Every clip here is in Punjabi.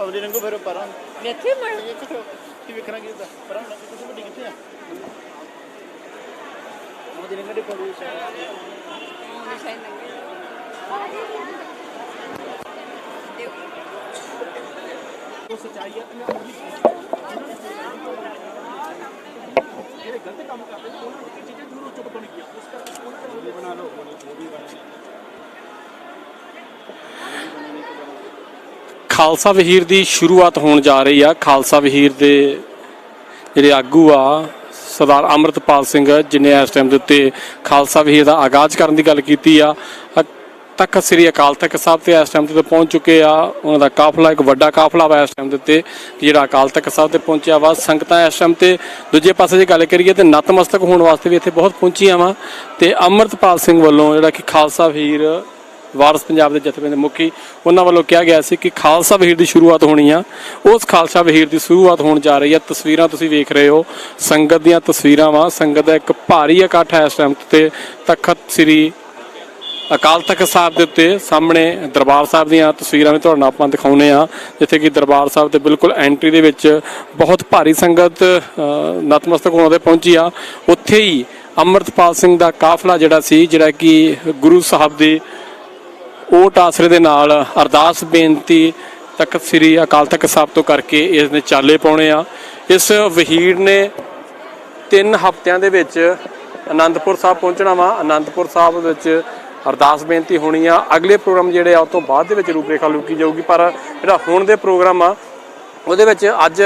ਆਉਂਦੇ ਰੰਗੋ ਫਿਰ ਪਰਾਂ ਇੱਥੇ ਮੈਂ ਕੀ ਵੇਖਣਾ ਕੀ ਹੁੰਦਾ ਪਰਾਂ ਨਾ ਕਿਸੇ ਵੱਡੀ ਕਿੱਥੇ ਆ ਆਉਂਦੇ ਰੰਗੋ ਦੇ ਪੜੂ ਉਹ ਸੱਚਾਈ ਹੈ ਜਿਹੜੇ ਗਲਤ ਕੰਮ ਕਰਦੇ ਨੇ ਉਹਨਾਂ ਨੂੰ ਚੀਜ਼ਾਂ ਜ਼ਰੂਰ ਚੁੱਪ ਤੋਂ ਨਹੀਂ ਉਸ ਕਰਕੇ ਉਹਨਾਂ ਨੂੰ ਬਣਾ ਲਓ ਉਹ ਵੀ ਖਾਲਸਾ ਵਹੀਰ ਦੀ ਸ਼ੁਰੂਆਤ ਹੋਣ ਜਾ ਰਹੀ ਆ। ਖਾਲਸਾ ਵਹੀਰ ਦੇ ਜਿਹੜੇ ਆਗੂ ਆ ਸਰਦਾਰ ਅੰਮ੍ਰਿਤਪਾਲ ਸਿੰਘ ਜਿਨੇ ਇਸ ਟਾਈਮ ਦੇ ਉੱਤੇ ਖਾਲਸਾ ਵਹੀਰ ਦਾ ਆਗਾਜ਼ ਕਰਨ ਦੀ ਗੱਲ ਕੀਤੀ ਆ। ਤਖਤ ਸ੍ਰੀ ਅਕਾਲ ਤਖਤ ਸਾਹਿਬ ਤੇ ਇਸ ਟਾਈਮ ਤੇ ਪਹੁੰਚ ਚੁੱਕੇ ਆ। ਉਹਨਾਂ ਦਾ ਕਾਫਲਾ ਇੱਕ ਵੱਡਾ ਕਾਫਲਾ ਵਾ ਇਸ ਟਾਈਮ ਦੇ ਉੱਤੇ ਜਿਹੜਾ ਅਕਾਲ ਤਖਤ ਸਾਹਿਬ ਤੇ ਪਹੁੰਚਿਆ ਵਾ। ਸੰਗਤਾਂ ਇਸ ਟਾਈਮ ਤੇ ਦੂਜੇ ਪਾਸੇ ਜੇ ਗੱਲ ਕਰੀਏ ਤੇ ਨਤਮਸਤਕ ਹੋਣ ਵਾਸਤੇ ਵੀ ਇੱਥੇ ਬਹੁਤ ਪਹੁੰਚੀਆਂ ਵਾ। ਤੇ ਅੰਮ੍ਰਿਤਪਾਲ ਸਿੰਘ ਵੱਲੋਂ ਜਿਹੜਾ ਕਿ ਖਾਲਸਾ ਵਹੀਰ ਵਾਰਸ ਪੰਜਾਬ ਦੇ ਜਥੇਬੰਦੀ ਦੇ ਮੁਖੀ ਉਹਨਾਂ ਵੱਲੋਂ ਕਿਹਾ ਗਿਆ ਸੀ ਕਿ ਖਾਲਸਾ ਵਹੀਰ ਦੀ ਸ਼ੁਰੂਆਤ ਹੋਣੀ ਆ। ਉਸ ਖਾਲਸਾ ਵਹੀਰ ਦੀ ਸ਼ੁਰੂਆਤ ਹੋਣ ਜਾ ਰਹੀ ਆ। ਤਸਵੀਰਾਂ ਤੁਸੀਂ ਵੇਖ ਰਹੇ ਹੋ ਸੰਗਤ ਦੀਆਂ ਤਸਵੀਰਾਂ ਵਾ। ਸੰਗਤ ਦਾ ਇੱਕ ਭਾਰੀ ਇਕੱਠ ਹੈ ਇਸ ਟਾਈਮ ਤੇ ਤਖਤ ਸ੍ਰੀ ਅਕਾਲ ਤਖਤ ਸਾਹਿਬ ਦੇ ਉੱਤੇ। ਸਾਹਮਣੇ ਦਰਬਾਰ ਸਾਹਿਬ ਦੀਆਂ ਤਸਵੀਰਾਂ ਵੀ ਤੁਹਾਨੂੰ ਆਪਾਂ ਦਿਖਾਉਂਦੇ ਆ ਜਿੱਥੇ ਕਿ ਦਰਬਾਰ ਸਾਹਿਬ ਤੇ ਬਿਲਕੁਲ ਐਂਟਰੀ ਦੇ ਵਿੱਚ ਬਹੁਤ ਭਾਰੀ ਸੰਗਤ ਨਤਮਸਤਕ ਹੋਣ ਦੇ ਪਹੁੰਚੀ ਆ। ਉੱਥੇ ਹੀ ਅੰਮ੍ਰਿਤਪਾਲ ਸਿੰਘ ਦਾ ਕਾਫਲਾ ਜਿਹੜਾ ਸੀ ਜਿਹੜਾ ਕਿ ਗੁਰੂ ਸਾਹਿਬ ਦੇ ਓਟ ਆਸਰੇ ਦੇ ਨਾਲ ਅਰਦਾਸ ਬੇਨਤੀ ਤਖਤ ਸ੍ਰੀ ਅਕਾਲ ਤਖਤ ਸਾਹਿਬ ਤੋਂ ਕਰਕੇ ਇਸ ਨੇ ਚਾਲੇ ਪਾਉਣੇ ਆ। ਇਸ ਵਹੀਰ ਨੇ 3 ਹਫ਼ਤਿਆਂ ਦੇ ਵਿੱਚ ਅਨੰਦਪੁਰ ਸਾਹਿਬ ਪਹੁੰਚਣਾ ਵਾ। ਅਨੰਦਪੁਰ ਸਾਹਿਬ ਵਿੱਚ ਅਰਦਾਸ ਬੇਨਤੀ ਹੋਣੀ ਆ। ਅਗਲੇ ਪ੍ਰੋਗਰਾਮ ਜਿਹੜੇ ਆ ਉਹ ਤੋਂ ਬਾਅਦ ਦੇ ਵਿੱਚ ਰੂਪਰੇਖਾ ਲੁਕੀ ਜਾਊਗੀ। ਪਰ ਜਿਹੜਾ ਹੁਣ ਦੇ ਪ੍ਰੋਗਰਾਮ ਆ ਉਹਦੇ ਵਿੱਚ ਅੱਜ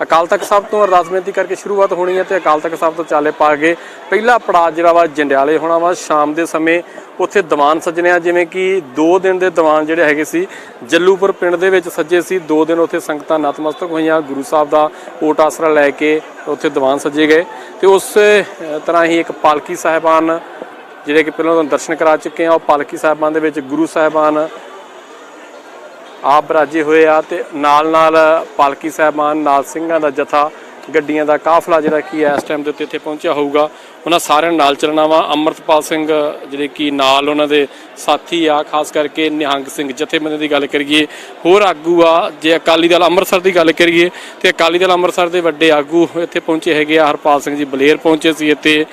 ਅਕਾਲ ਤਖਤ ਸਾਹਿਬ ਤੋਂ ਅਰਦਾਸ ਬੇਨਤੀ ਕਰਕੇ ਸ਼ੁਰੂਆਤ ਹੋਣੀ ਹੈ ਤੇ ਅਕਾਲ ਤਖਤ ਸਾਹਿਬ ਤੋਂ ਚਾਲੇ ਪਾ ਕੇ ਪਹਿਲਾ ਪੜਾਅ ਜਿਹੜਾ ਵਾ ਜੰਡਿਆਲੇ ਹੋਣਾ ਵਾ। ਸ਼ਾਮ ਦੇ ਸਮੇਂ ਉੱਥੇ ਦੀਵਾਨ ਸੱਜਣੇ ਆ ਜਿਵੇਂ ਕਿ 2 ਦਿਨ ਦੇ ਦੀਵਾਨ ਜਿਹੜੇ ਹੈਗੇ ਸੀ ਜੱਲੂਪੁਰ ਪਿੰਡ ਦੇ ਵਿੱਚ ਸੱਜੇ ਸੀ। 2 ਦਿਨ ਉੱਥੇ ਸੰਗਤਾਂ ਨਤਮਸਤਕ ਹੋਈਆਂ। ਗੁਰੂ ਸਾਹਿਬ ਦਾ ਓਟ ਆਸਰਾ ਲੈ ਕੇ ਉੱਥੇ ਦੀਵਾਨ ਸੱਜੇ ਗਏ ਤੇ ਉਸੇ ਤਰ੍ਹਾਂ ਹੀ ਇੱਕ ਪਾਲਕੀ ਸਾਹਿਬਾਨ ਜਿਹੜੇ ਕਿ ਪਹਿਲਾਂ ਤੁਹਾਨੂੰ ਦਰਸ਼ਨ ਕਰਾ ਚੁੱਕੇ ਆ। ਉਹ ਪਾਲਕੀ ਸਾਹਿਬਾਨ ਦੇ ਵਿੱਚ ਗੁਰੂ ਸਾਹਿਬਾਨ ਆਪ ਬਰਾਜੇ ਹੋਏ ਆ ਤੇ ਨਾਲ ਪਾਲਕੀ ਸਾਹਿਬਾਨ ਨਾਲ ਸਿੰਘਾਂ ਦਾ ਜਥਾ ਗੱਡੀਆਂ ਦਾ ਕਾਫਲਾ ਜਿਹੜਾ ਕਿ ਇਸ ਟਾਈਮ ਦੇ ਉੱਤੇ ਇੱਥੇ ਪਹੁੰਚਿਆ ਹੋਊਗਾ। ਉਹਨਾਂ ਸਾਰਿਆਂ ਨਾਲ ਚੱਲਣਾ ਵਾ। ਅੰਮ੍ਰਿਤਪਾਲ ਸਿੰਘ ਜਿਹੜੇ ਕਿ ਨਾਲ ਉਹਨਾਂ ਦੇ ਸਾਥੀ ਆ ਖਾਸ ਕਰਕੇ ਨਿਹੰਗ ਸਿੰਘ ਜਥੇਬੰਦੀ ਦੀ ਗੱਲ ਕਰੀਏ ਹੋਰ ਆਗੂ ਆ। ਜੇ ਅਕਾਲੀ ਦਲ ਅੰਮ੍ਰਿਤਸਰ ਦੀ ਗੱਲ ਕਰੀਏ ਤੇ ਅਕਾਲੀ ਦਲ ਅੰਮ੍ਰਿਤਸਰ ਦੇ ਵੱਡੇ ਆਗੂ ਇੱਥੇ ਪਹੁੰਚੇ ਹੈਗੇ ਆ। ਹਰਪਾਲ ਸਿੰਘ ਜੀ ਬਲੇਰ ਪਹੁੰਚੇ ਸੀ ਇੱਥੇ।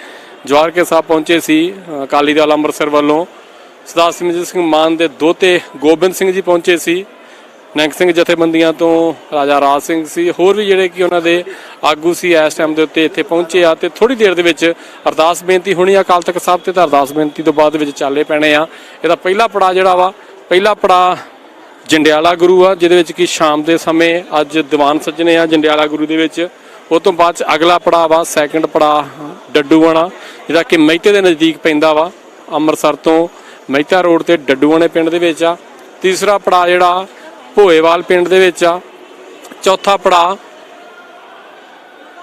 ਜਵਾਹਰ ਕੇ ਸਾਹਿਬ ਪਹੁੰਚੇ ਸੀ ਅਕਾਲੀ ਦਲ ਅੰਮ੍ਰਿਤਸਰ ਵੱਲੋਂ। ਸਰਦਾਰ ਸਿਮਰਜੀਤ ਸਿੰਘ ਮਾਨ ਦੇ ਦੋਤੇ ਗੋਬਿੰਦ ਸਿੰਘ ਜੀ ਪਹੁੰਚੇ ਸੀ। ਨਿਹੰਗ ਸਿੰਘ ਜਥੇਬੰਦੀਆਂ ਤੋਂ ਰਾਜਾ ਰਾਜ ਸਿੰਘ ਸੀ। ਹੋਰ ਵੀ ਜਿਹੜੇ ਕਿ ਉਹਨਾਂ ਦੇ ਆਗੂ ਸੀ ਇਸ ਟਾਈਮ ਦੇ ਉੱਤੇ ਇੱਥੇ ਪਹੁੰਚੇ ਆ ਤੇ ਥੋੜੀ ਦੇਰ ਦੇ ਵਿੱਚ ਅਰਦਾਸ ਬੇਨਤੀ ਹੋਣੀ ਆ ਅਕਾਲ ਤਖਤ ਸਾਹਿਬ ਤੇ। ਤਾਂ ਅਰਦਾਸ ਬੇਨਤੀ ਤੋਂ ਬਾਅਦ ਵਿੱਚ ਚਾਲੇ ਪੈਣੇ ਆ। ਇਹਦਾ ਪਹਿਲਾ ਪੜਾਅ ਜਿਹੜਾ ਵਾ ਪਹਿਲਾ ਪੜਾਅ ਜੰਡਿਆਲਾ ਗੁਰੂ ਆ ਜਿਹਦੇ ਵਿੱਚ ਕਿ ਸ਼ਾਮ ਦੇ ਸਮੇਂ ਅੱਜ ਦੀਵਾਨ ਸੱਜਣੇ ਆ ਜੰਡਿਆਲਾ ਗੁਰੂ ਦੇ ਵਿੱਚ। ਉਹ ਤੋਂ ਬਾਅਦ ਅਗਲਾ ਪੜਾਅ ਵਾ ਸੈਕਿੰਡ ਪੜਾਅ ਡੱਡੂਆਣਾ ਜਿਹੜਾ ਕਿ ਮਹਿਤੇ ਦੇ ਨਜ਼ਦੀਕ ਪੈਂਦਾ ਵਾ। ਅੰਮ੍ਰਿਤਸਰ ਤੋਂ ਮਹਿਤਾ ਰੋਡ ਤੇ ਡੱਡੂਆਣੇ ਪਿੰਡ ਦੇ ਵਿੱਚ ਆ। ਤੀਸਰਾ ਪੜਾਅ ਜਿਹੜਾ ਭੋਏਵਾਲ ਪਿੰਡ ਦੇ ਵਿੱਚ ਆ। ਚੌਥਾ ਪੜਾਅ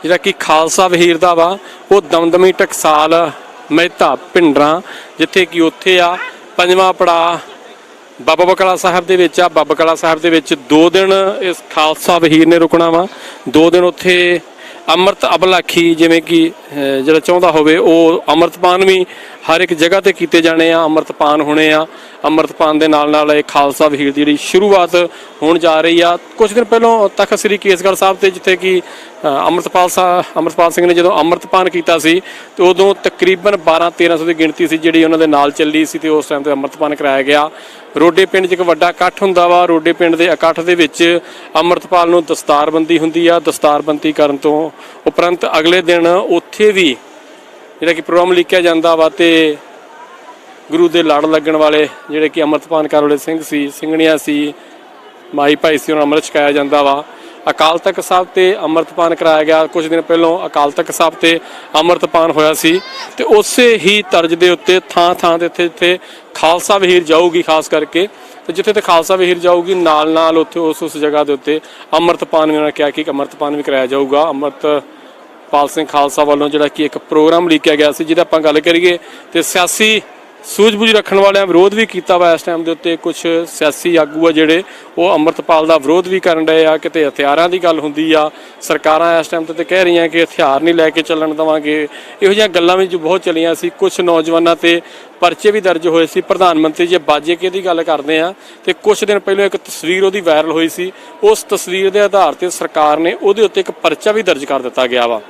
ਜਿਹੜਾ ਕਿ ਖਾਲਸਾ ਵਹੀਰ ਦਾ ਵਾ ਉਹ ਦਮਦਮੀ ਟਕਸਾਲ ਮਹਿਤਾ ਭਿੰਡਰਾਂ ਜਿੱਥੇ ਕਿ ਉੱਥੇ ਆ। ਪੰਜਵਾਂ ਪੜਾਅ ਬਾਬਾ ਬਕਾਲਾ ਸਾਹਿਬ ਦੇ ਵਿੱਚ ਆ। ਬਾਬਾ ਬਕਾਲਾ ਸਾਹਿਬ ਦੇ ਵਿੱਚ 2 ਦਿਨ ਇਸ ਖਾਲਸਾ ਵਹੀਰ ਨੇ ਰੁਕਣਾ ਵਾ। 2 ਦਿਨ ਉੱਥੇ ਅੰਮ੍ਰਿਤ ਅਬਲਾਖੀ ਜਿਵੇਂ ਕਿ ਜਿਹੜਾ ਚਾਹੁੰਦਾ ਹੋਵੇ ਉਹ ਅੰਮ੍ਰਿਤਪਾਨ ਵੀ ਹਰ ਇੱਕ ਜਗ੍ਹਾ ਤੇ ਕੀਤੇ ਜਾਣੇ ਆ। ਅੰਮ੍ਰਿਤਪਾਨ ਹੋਣੇ ਆ। ਅੰਮ੍ਰਿਤਪਾਨ ਦੇ ਨਾਲ ਇਹ ਖਾਲਸਾ ਵਹੀਰ ਦੀ ਜਿਹੜੀ ਸ਼ੁਰੂਆਤ ਹੋਣ ਜਾ ਰਹੀ ਆ। ਕੁਝ ਦਿਨ ਪਹਿਲਾਂ ਤਖਤ ਸ੍ਰੀ ਕੇਸਗੜ੍ਹ ਸਾਹਿਬ ਤੇ ਜਿੱਥੇ ਕਿ ਅੰਮ੍ਰਿਤਪਾਲ ਸਿੰਘ ਨੇ ਜਦੋਂ ਅੰਮ੍ਰਿਤਪਾਨ ਕੀਤਾ ਸੀ ਤੇ ਉਦੋਂ ਤਕਰੀਬਨ 1200-1300 ਦੀ ਗਿਣਤੀ ਸੀ ਜਿਹੜੀ ਉਹਨਾਂ ਦੇ ਨਾਲ ਚੱਲੀ ਸੀ ਤੇ ਉਸ ਟਾਈਮ ਤੇ ਅੰਮ੍ਰਿਤਪਾਨ ਕਰਾਇਆ ਗਿਆ। ਰੋਡੇ ਪਿੰਡ 'ਚ ਇੱਕ ਵੱਡਾ ਇਕੱਠ ਹੁੰਦਾ ਵਾ। ਰੋਡੇ ਪਿੰਡ ਦੇ ਇਕੱਠ ਦੇ ਵਿੱਚ ਅੰਮ੍ਰਿਤਪਾਲ ਨੂੰ ਦਸਤਾਰਬੰਦੀ ਹੁੰਦੀ ਆ। ਦਸਤਾਰਬੰਦੀ ਕਰਨ ਤੋਂ ਉਪਰੰਤ ਅਗਲੇ ਦਿਨ ਉੱਥੇ ਵੀ ਜਿਹੜਾ ਕਿ ਪ੍ਰੋਗਰਾਮ ਲਿਖਿਆ ਜਾਂਦਾ ਵਾ ਤੇ ਗੁਰੂ ਦੇ ਲੜ ਲੱਗਣ ਵਾਲੇ ਜਿਹੜੇ ਕਿ ਅੰਮ੍ਰਿਤਪਾਨ ਕਰਨ ਵਾਲੇ ਸਿੰਘ ਸੀ ਸਿੰਘਣੀਆਂ ਸੀ ਮਾਈ ਭਾਈ ਸੀ ਉਹਨਾਂ ਨੂੰ ਅੰਮ੍ਰਿਤ ਛਕਾਇਆ ਜਾਂਦਾ ਵਾ। ਅਕਾਲ ਤਖਤ ਸਾਹਿਬ ਤੇ ਅੰਮ੍ਰਿਤਪਾਨ ਕਰਾਇਆ ਗਿਆ। ਕੁਝ ਦਿਨ ਪਹਿਲਾਂ ਅਕਾਲ ਤਖਤ ਸਾਹਿਬ ਤੇ ਅੰਮ੍ਰਿਤਪਾਨ ਹੋਇਆ ਸੀ ਤੇ ਉਸੇ ਹੀ ਤਰਜ਼ ਦੇ ਉੱਤੇ ਥਾਂ ਤੇ ਇੱਥੇ ਖਾਲਸਾ ਵਹੀਰ ਜਾਊਗੀ ਖਾਸ ਕਰਕੇ ਤੇ ਜਿੱਥੇ ਤੇ ਖਾਲਸਾ ਵਹੀਰ ਜਾਊਗੀ ਨਾਲ ਉੱਥੇ ਉਸ ਜਗ੍ਹਾ ਦੇ ਉੱਤੇ ਅੰਮ੍ਰਿਤਪਾਨ ਵੀ ਉਹਨਾਂ ਨੇ ਕਿਹਾ ਕਿ ਅੰਮ੍ਰਿਤਪਾਨ ਵੀ ਕਰਾਇਆ ਜਾਊਗਾ। ਅੰਮ੍ਰਿਤਪਾਲ ਸਿੰਘ ਖਾਲਸਾ ਵੱਲੋਂ ਜਿਹੜਾ ਕਿ ਇੱਕ ਪ੍ਰੋਗਰਾਮ ਲਿਖਿਆ ਗਿਆ ਸੀ ਜਿਹਦਾ ਆਪਾਂ ਗੱਲ ਕਰੀਏ ਤੇ ਸਿਆਸੀ ਸੂਝ-ਬੂਝ ਰੱਖਣ ਵਾਲਿਆਂ ਵਿਰੋਧ ਵੀ ਕੀਤਾ ਵਾ। ਇਸ ਟਾਈਮ ਦੇ ਉੱਤੇ ਕੁਝ ਸਿਆਸੀ ਆਗੂ ਆ ਜਿਹੜੇ ਉਹ ਅੰਮ੍ਰਿਤਪਾਲ ਦਾ ਵਿਰੋਧ ਵੀ ਕਰਨ ਡਏ ਆ। ਕਿਤੇ ਹਥਿਆਰਾਂ ਦੀ ਗੱਲ ਹੁੰਦੀ ਆ, ਸਰਕਾਰਾਂ ਇਸ ਟਾਈਮ ਤੇ ਕਹਿ ਰਹੀਆਂ ਕਿ ਹਥਿਆਰ ਨਹੀਂ ਲੈ ਕੇ ਚੱਲਣ ਦੇਵਾਂਗੇ। ਇਹੋ ਜਿਹੀਆਂ ਗੱਲਾਂ ਵੀ ਬਹੁਤ ਚੱਲੀਆਂ ਸੀ। ਕੁਝ ਨੌਜਵਾਨਾਂ ਤੇ ਪਰਚੇ ਵੀ ਦਰਜ ਹੋਏ ਸੀ। ਪ੍ਰਧਾਨ ਮੰਤਰੀ ਜੇ ਬਾਜੇਕੇ ਦੀ ਗੱਲ ਕਰਦੇ ਆ ਤੇ ਕੁਝ ਦਿਨ ਪਹਿਲਾਂ ਇੱਕ ਤਸਵੀਰ ਉਹਦੀ ਵਾਇਰਲ ਹੋਈ ਸੀ। ਉਸ ਤਸਵੀਰ ਦੇ ਆਧਾਰ ਤੇ ਸਰਕਾਰ ਨੇ ਉਹਦੇ ਉੱਤੇ ਇੱਕ ਪਰਚਾ ਵੀ ਦਰਜ ਕਰ ਦਿੱਤਾ ਗਿਆ ਵਾ।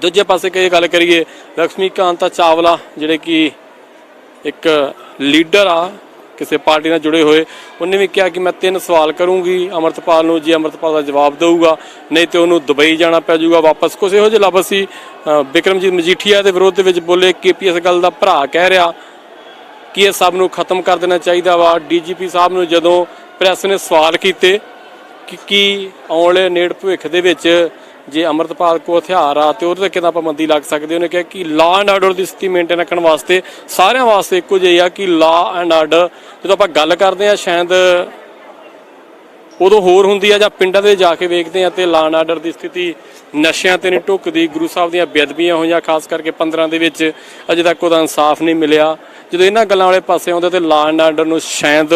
ਦੂਜੇ ਪਾਸੇ ਕਈ ਗੱਲ ਕਰੀਏ, ਲక్ష్ਮੀ ਕਾਂਤਾ ਚਾਵਲਾ ਜਿਹੜੇ ਕਿ ਇੱਕ ਲੀਡਰ ਆ ਕਿਸੇ ਪਾਰਟੀ ਨਾਲ ਜੁੜੇ ਹੋਏ, ਉਹਨੇ ਵੀ ਕਿਹਾ ਕਿ ਮੈਂ 3 ਸਵਾਲ ਕਰੂੰਗੀ ਅੰਮ੍ਰਿਤਪਾਲ ਨੂੰ, ਜੇ ਅੰਮ੍ਰਿਤਪਾਲ ਦਾ ਜਵਾਬ ਦੇਊਗਾ ਨਹੀਂ ਤੇ ਉਹਨੂੰ ਦੁਬਈ ਜਾਣਾ ਪੈ ਜਾਊਗਾ ਵਾਪਸ। ਕੁਛ ਇਹੋ ਜਿਹੇ ਲਫ਼ਜ਼ ਸੀ। ਬਿਕਰਮਜੀਤ ਮਜੀਠੀਆ ਦੇ ਵਿਰੋਧ ਦੇ ਵਿੱਚ ਬੋਲੇ। KPS ਗੱਲ ਦਾ ਭਰਾ ਕਹਿ ਰਿਹਾ ਕਿ ਇਹ ਸਭ ਨੂੰ ਖਤਮ ਕਰ ਦੇਣਾ ਚਾਹੀਦਾ ਵਾ। DGP ਸਾਹਿਬ ਨੂੰ ਜਦੋਂ ਪ੍ਰੈਸ ਨੇ ਸਵਾਲ ਕੀਤੇ ਕਿ ਆਉਣ ਵਾਲੇ ਨੇੜ ਭਵਿੱਖ ਦੇ ਵਿੱਚ ਜੇ ਅੰਮ੍ਰਿਤਪਾਲ ਕੋ ਹਥਿਆਰ ਆ ਤੇ ਉਹਦੇ ਤੇ ਕਿੱਦਾਂ ਪਾਬੰਦੀ ਲੱਗ ਸਕਦੀ, ਉਹਨੇ ਕਿਹਾ ਕਿ ਲਾਅ ਐਂਡ ਆਰਡਰ ਦੀ ਸਥਿਤੀ ਮੇਨਟੇਨ ਰੱਖਣ ਵਾਸਤੇ ਸਾਰਿਆਂ ਵਾਸਤੇ ਇੱਕੋ ਜਿਹੀ ਆ ਕਿ ਲਾਅ ਐਂਡ ਆਰਡਰ ਜਦੋਂ ਆਪਾਂ ਗੱਲ ਕਰਦੇ ਆ ਸ਼ਾਇਦ ਉਦੋਂ ਹੋਰ ਹੁੰਦੀ ਆ ਜਾਂ ਪਿੰਡਾਂ ਦੇ ਜਾ ਕੇ ਵੇਖਦੇ ਆ ਤੇ ਲਾਅ ਐਂਡ ਆਰਡਰ ਦੀ ਸਥਿਤੀ ਨਸ਼ਿਆਂ ਤੇ ਨਹੀਂ ਢੁੱਕਦੀ। ਗੁਰੂ ਸਾਹਿਬ ਦੀਆਂ ਬੇਅਦਬੀਆਂ ਹੋਈਆਂ ਖਾਸ ਕਰਕੇ 15 ਦੇ ਵਿੱਚ, ਅਜੇ ਤੱਕ ਉਹਦਾ ਇਨਸਾਫ ਨਹੀਂ ਮਿਲਿਆ। ਜਦੋਂ ਇਹਨਾਂ ਗੱਲਾਂ ਵਾਲੇ ਪਾਸੇ ਆਉਂਦੇ ਤੇ ਲਾਅ ਐਂਡ ਆਰਡਰ ਨੂੰ ਸ਼ਾਇਦ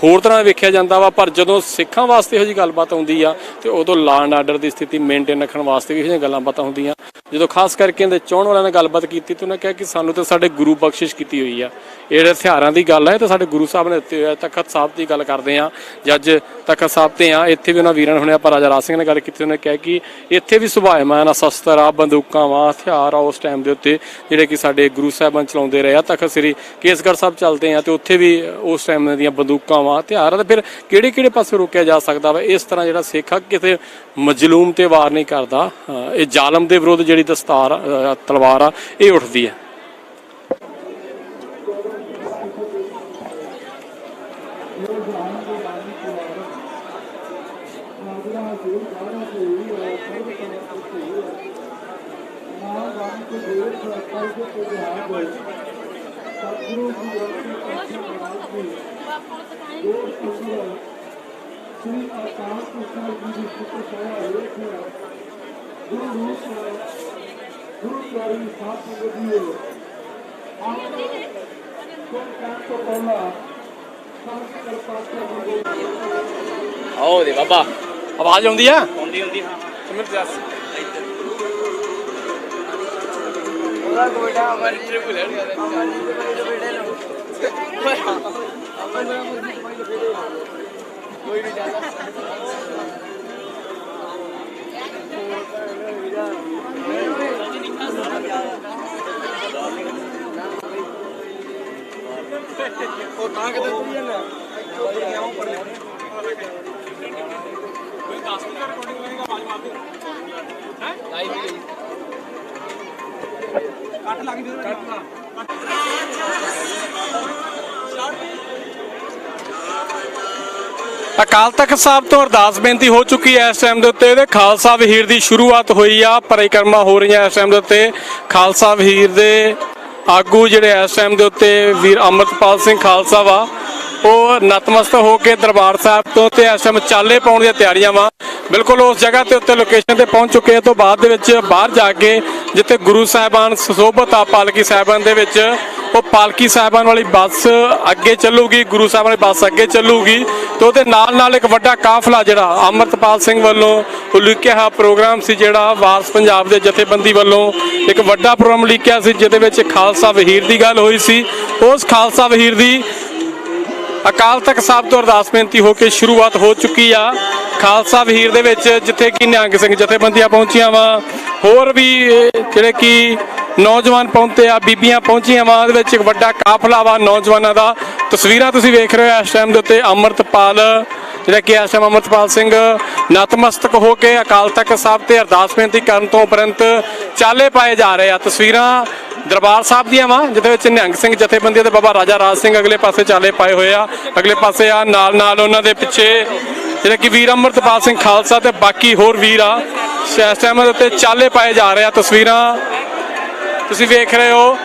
ਹੋਰ ਤਰ੍ਹਾਂ ਵੇਖਿਆ ਜਾਂਦਾ ਵਾ, ਪਰ ਜਦੋਂ ਸਿੱਖਾਂ ਵਾਸਤੇ ਇਹੋ ਜਿਹੀ ਗੱਲਬਾਤ ਆਉਂਦੀ ਆ ਤੇ ਉਦੋਂ ਲਾਅ ਐਂਡ ਆਰਡਰ ਦੀ ਸਥਿਤੀ ਮੇਨਟੇਨ ਰੱਖਣ ਵਾਸਤੇ ਵੀ ਇਹੋ ਜਿਹੀਆਂ ਗੱਲਾਂ ਬਾਤਾਂ ਹੁੰਦੀਆਂ। ਜਦੋਂ ਖਾਸ ਕਰਕੇ ਇਹਦੇ ਚਾਹੁਣ ਵਾਲਿਆਂ ਨਾਲ ਗੱਲਬਾਤ ਕੀਤੀ ਤੇ ਉਹਨੇ ਕਿਹਾ ਕਿ ਸਾਨੂੰ ਤਾਂ ਸਾਡੇ ਗੁਰੂ ਬਖਸ਼ਿਸ਼ ਕੀਤੀ ਹੋਈ ਆ। ਇਹ ਜਿਹੜੇ ਹਥਿਆਰਾਂ ਦੀ ਗੱਲ ਹੈ ਤਾਂ ਸਾਡੇ ਗੁਰੂ ਸਾਹਿਬ ਨੇ ਦਿੱਤੇ ਹੋਏ। ਤਖਤ ਸਾਹਿਬ ਦੀ ਗੱਲ ਕਰਦੇ ਆ, ਜੱਜ ਤਖਤ ਸਾਹਿਬ ਤੇ ਆ, ਇੱਥੇ ਵੀ ਉਹਨਾਂ ਵੀਰਾਂ ਨੇ ਹੁਣੇ ਆਪਾਂ ਰਾਜਾ ਰਾਜ ਸਿੰਘ ਨੇ ਗੱਲ ਕੀਤੀ। ਉਹਨੇ ਕਿਹਾ ਕਿ ਇੱਥੇ ਵੀ ਸੁਭਾਅਮਾਨ ਆ, ਸ਼ਸਤਰ ਆ, ਬੰਦੂਕਾਂ ਵਾ, ਹਥਿਆਰ ਆ ਉਸ ਟਾਈਮ ਦੇ ਉੱਤੇ ਜਿਹੜੇ ਕਿ ਸਾਡੇ ਗੁਰੂ ਸਾਹਿਬਾਨ ਚਲਾਉਂਦੇ ਰਹੇ ਆ। ਤਖਤ ਸ੍ਰੀ ਕੇਸਗੜ੍ਹ ਸਾਹਿਬ ਚੱਲਦੇ ਆ ਤੇ ਉੱਥੇ ਵੀ ਉਸ ਟਾਈਮ ਦੀਆਂ ਬੰਦੂਕਾਂ ਵਾ, ਹਥਿਆਰ ਆ। ਤੇ ਫਿਰ ਕਿਹੜੇ ਪਾਸੇ ਰੋਕਿਆ ਜਾ ਸਕਦਾ ਵਾ? ਇਸ ਤਰ੍ਹਾਂ ਜਿਹੜਾ ਸਿੱਖ ਆ ਕਿਤੇ ਮਜ਼ਲੂਮ ਤੇ ਵਾਰ ਨਹੀਂ ਕਰਦਾ। ਇਹ ਜ਼ਾਲਮ ਦੇ ਵਿਰੁੱਧ ਜਿਹੜੀ ਦਸਤਾਰ ਤਲਵਾਰ ਆ ਇਹ ਉੱਠਦੀ ਹੈ। ਆਓ ਦੇ ਬਾਬਾ, ਆਵਾਜ਼ ਆਉਂਦੀ ਆ? ਆਉਂਦੀ ਹਾਂ। ਸਿਮਰਤ ਜਸ ਉਹਦਾ ਗੋਡਾ ਅਮਰ ਟ੍ਰਿਪ ਲੈ ਲਿਆ ਕੋਈ ਨਹੀਂ ਜਾਂਦਾ। ਉਹ ਤਾਂ ਕਿਤੇ ਤੁਰੀ ਜਾਂਦਾ ਉੱਪਰ ਗਿਆ ਉੱਪਰ ਲੈ ਕੋਈ 10 ਮਿੰਟ ਰਿਕਾਰਡਿੰਗ ਕਰੇਗਾ, ਆਵਾਜ਼ ਮਾਰ ਦੇ ਹੈ ਲਾਈਵ ਹੀ ਕੱਟ ਲੱਗ ਜੂ ਕੱਟ ਲਾ। ਅਕਾਲ ਤਖਤ ਸਾਹਿਬ ਤੋਂ ਅਰਦਾਸ ਬੇਨਤੀ ਹੋ ਚੁੱਕੀ ਹੈ। ਇਸ ਟਾਈਮ ਦੇ ਉੱਤੇ ਇਹਦੇ ਖਾਲਸਾ ਵਹੀਰ ਦੀ ਸ਼ੁਰੂਆਤ ਹੋਈ ਆ, ਪਰਿਕਰਮਾ ਹੋ ਰਹੀਆਂ ਇਸ ਟਾਈਮ ਦੇ ਉੱਤੇ। ਖਾਲਸਾ ਵਹੀਰ ਦੇ ਆਗੂ ਜਿਹੜੇ ਇਸ ਟਾਈਮ ਦੇ ਉੱਤੇ ਵੀਰ ਅੰਮ੍ਰਿਤਪਾਲ ਸਿੰਘ ਖਾਲਸਾ ਵਾ, ਉਹ ਨਤਮਸਤਕ ਹੋ ਕੇ ਦਰਬਾਰ ਸਾਹਿਬ ਤੋਂ ਤੇ ਇਸ ਟਾਈਮ ਚਾਲੇ ਪਾਉਣ ਦੀਆਂ ਤਿਆਰੀਆਂ ਵਾ। ਬਿਲਕੁਲ ਉਸ ਜਗ੍ਹਾ ਤੇ ਉੱਤੇ ਲੋਕੇਸ਼ਨ ਤੇ ਪਹੁੰਚ ਚੁੱਕੇ ਆ। ਤੋਂ ਬਾਅਦ ਦੇ ਵਿੱਚ ਬਾਹਰ ਜਾ ਕੇ ਜਿੱਥੇ ਗੁਰੂ ਸਾਹਿਬਾਨ ਸੁਸ਼ੋਭਤ ਆ ਪਾਲਕੀ ਸਾਹਿਬਾਨ ਦੇ ਵਿੱਚ, ਉਹ ਪਾਲਕੀ ਸਾਹਿਬਾਨ ਵਾਲੀ ਬੱਸ ਅੱਗੇ ਚੱਲੂਗੀ, ਗੁਰੂ ਸਾਹਿਬਾਨ ਵਾਲੀ ਬੱਸ ਅੱਗੇ ਚੱਲੂਗੀ ਤੇ ਉਹਦੇ ਨਾਲ ਇੱਕ ਵੱਡਾ ਕਾਫਲਾ ਜਿਹੜਾ ਅੰਮ੍ਰਿਤਪਾਲ ਸਿੰਘ ਵੱਲੋਂ ਉਲੀਕਿਆ ਹੋਇਆ ਪ੍ਰੋਗਰਾਮ ਸੀ, ਜਿਹੜਾ ਵਾਰਸ ਪੰਜਾਬ ਦੇ ਜਥੇਬੰਦੀ ਵੱਲੋਂ ਇੱਕ ਵੱਡਾ ਪ੍ਰੋਗਰਾਮ ਉਲੀਕਿਆ ਸੀ ਜਿਹਦੇ ਵਿੱਚ ਖਾਲਸਾ ਵਹੀਰ ਦੀ ਗੱਲ ਹੋਈ ਸੀ। ਉਸ ਖਾਲਸਾ ਵਹੀਰ ਦੀ ਅਕਾਲ ਤਖਤ ਸਾਹਿਬ ਤੋਂ ਅਰਦਾਸ ਬੇਨਤੀ ਹੋ ਕੇ ਸ਼ੁਰੂਆਤ ਹੋ ਚੁੱਕੀ ਆ। ਖਾਲਸਾ ਵਹੀਰ ਦੇ ਵਿੱਚ ਜਿੱਥੇ ਕਿ ਨਿਹੰਗ ਸਿੰਘ ਜਥੇਬੰਦੀਆਂ ਪਹੁੰਚੀਆਂ ਵਾ, ਹੋਰ ਵੀ ਜਿਹੜੇ ਕਿ ਨੌਜਵਾਨ ਪਹੁੰਚੇ ਆ, ਬੀਬੀਆਂ ਪਹੁੰਚੀਆਂ ਵਾ, ਉਹਦੇ ਵਿੱਚ ਇੱਕ ਵੱਡਾ ਕਾਫਲਾ ਵਾ ਨੌਜਵਾਨਾਂ ਦਾ। ਤਸਵੀਰਾਂ ਤੁਸੀਂ ਵੇਖ ਰਹੇ ਹੋ ਇਸ ਟਾਈਮ ਦੇ ਉੱਤੇ। ਅੰਮ੍ਰਿਤਪਾਲ ਜਿਹੜਾ ਕਿ ਇਸ ਟਾਈਮ ਅੰਮ੍ਰਿਤਪਾਲ ਸਿੰਘ ਨਤਮਸਤਕ ਹੋ ਕੇ ਅਕਾਲ ਤਖਤ ਸਾਹਿਬ ਤੇ ਅਰਦਾਸ ਬੇਨਤੀ ਕਰਨ ਤੋਂ ਉਪਰੰਤ ਚਾਲੇ ਪਾਏ ਜਾ ਰਹੇ ਆ। ਤਸਵੀਰਾਂ ਦਰਬਾਰ ਸਾਹਿਬ ਦੀਆਂ ਵਾ ਜਿਹਦੇ ਵਿੱਚ ਨਿਹੰਗ ਸਿੰਘ ਜਥੇਬੰਦੀਆਂ ਤੇ ਬਾਬਾ ਰਾਜਾ ਰਾਜ ਸਿੰਘ ਅਗਲੇ ਪਾਸੇ ਚਾਲੇ ਪਾਏ ਹੋਏ ਆ। ਅਗਲੇ ਪਾਸੇ ਆ ਨਾਲ ਉਹਨਾਂ ਦੇ ਪਿੱਛੇ ਜਿਹੜੇ ਕਿ ਵੀਰ ਅੰਮ੍ਰਿਤਪਾਲ ਸਿੰਘ ਖਾਲਸਾ ਤੇ ਬਾਕੀ ਹੋਰ ਵੀਰ ਆ। ਇਸ ਟਾਈਮ ਦੇ ਉੱਤੇ ਚਾਲੇ ਪਾਏ ਜਾ ਰਹੇ ਆ। ਤਸਵੀਰਾਂ ਤੁਸੀਂ ਵੇਖ ਰਹੇ ਹੋ।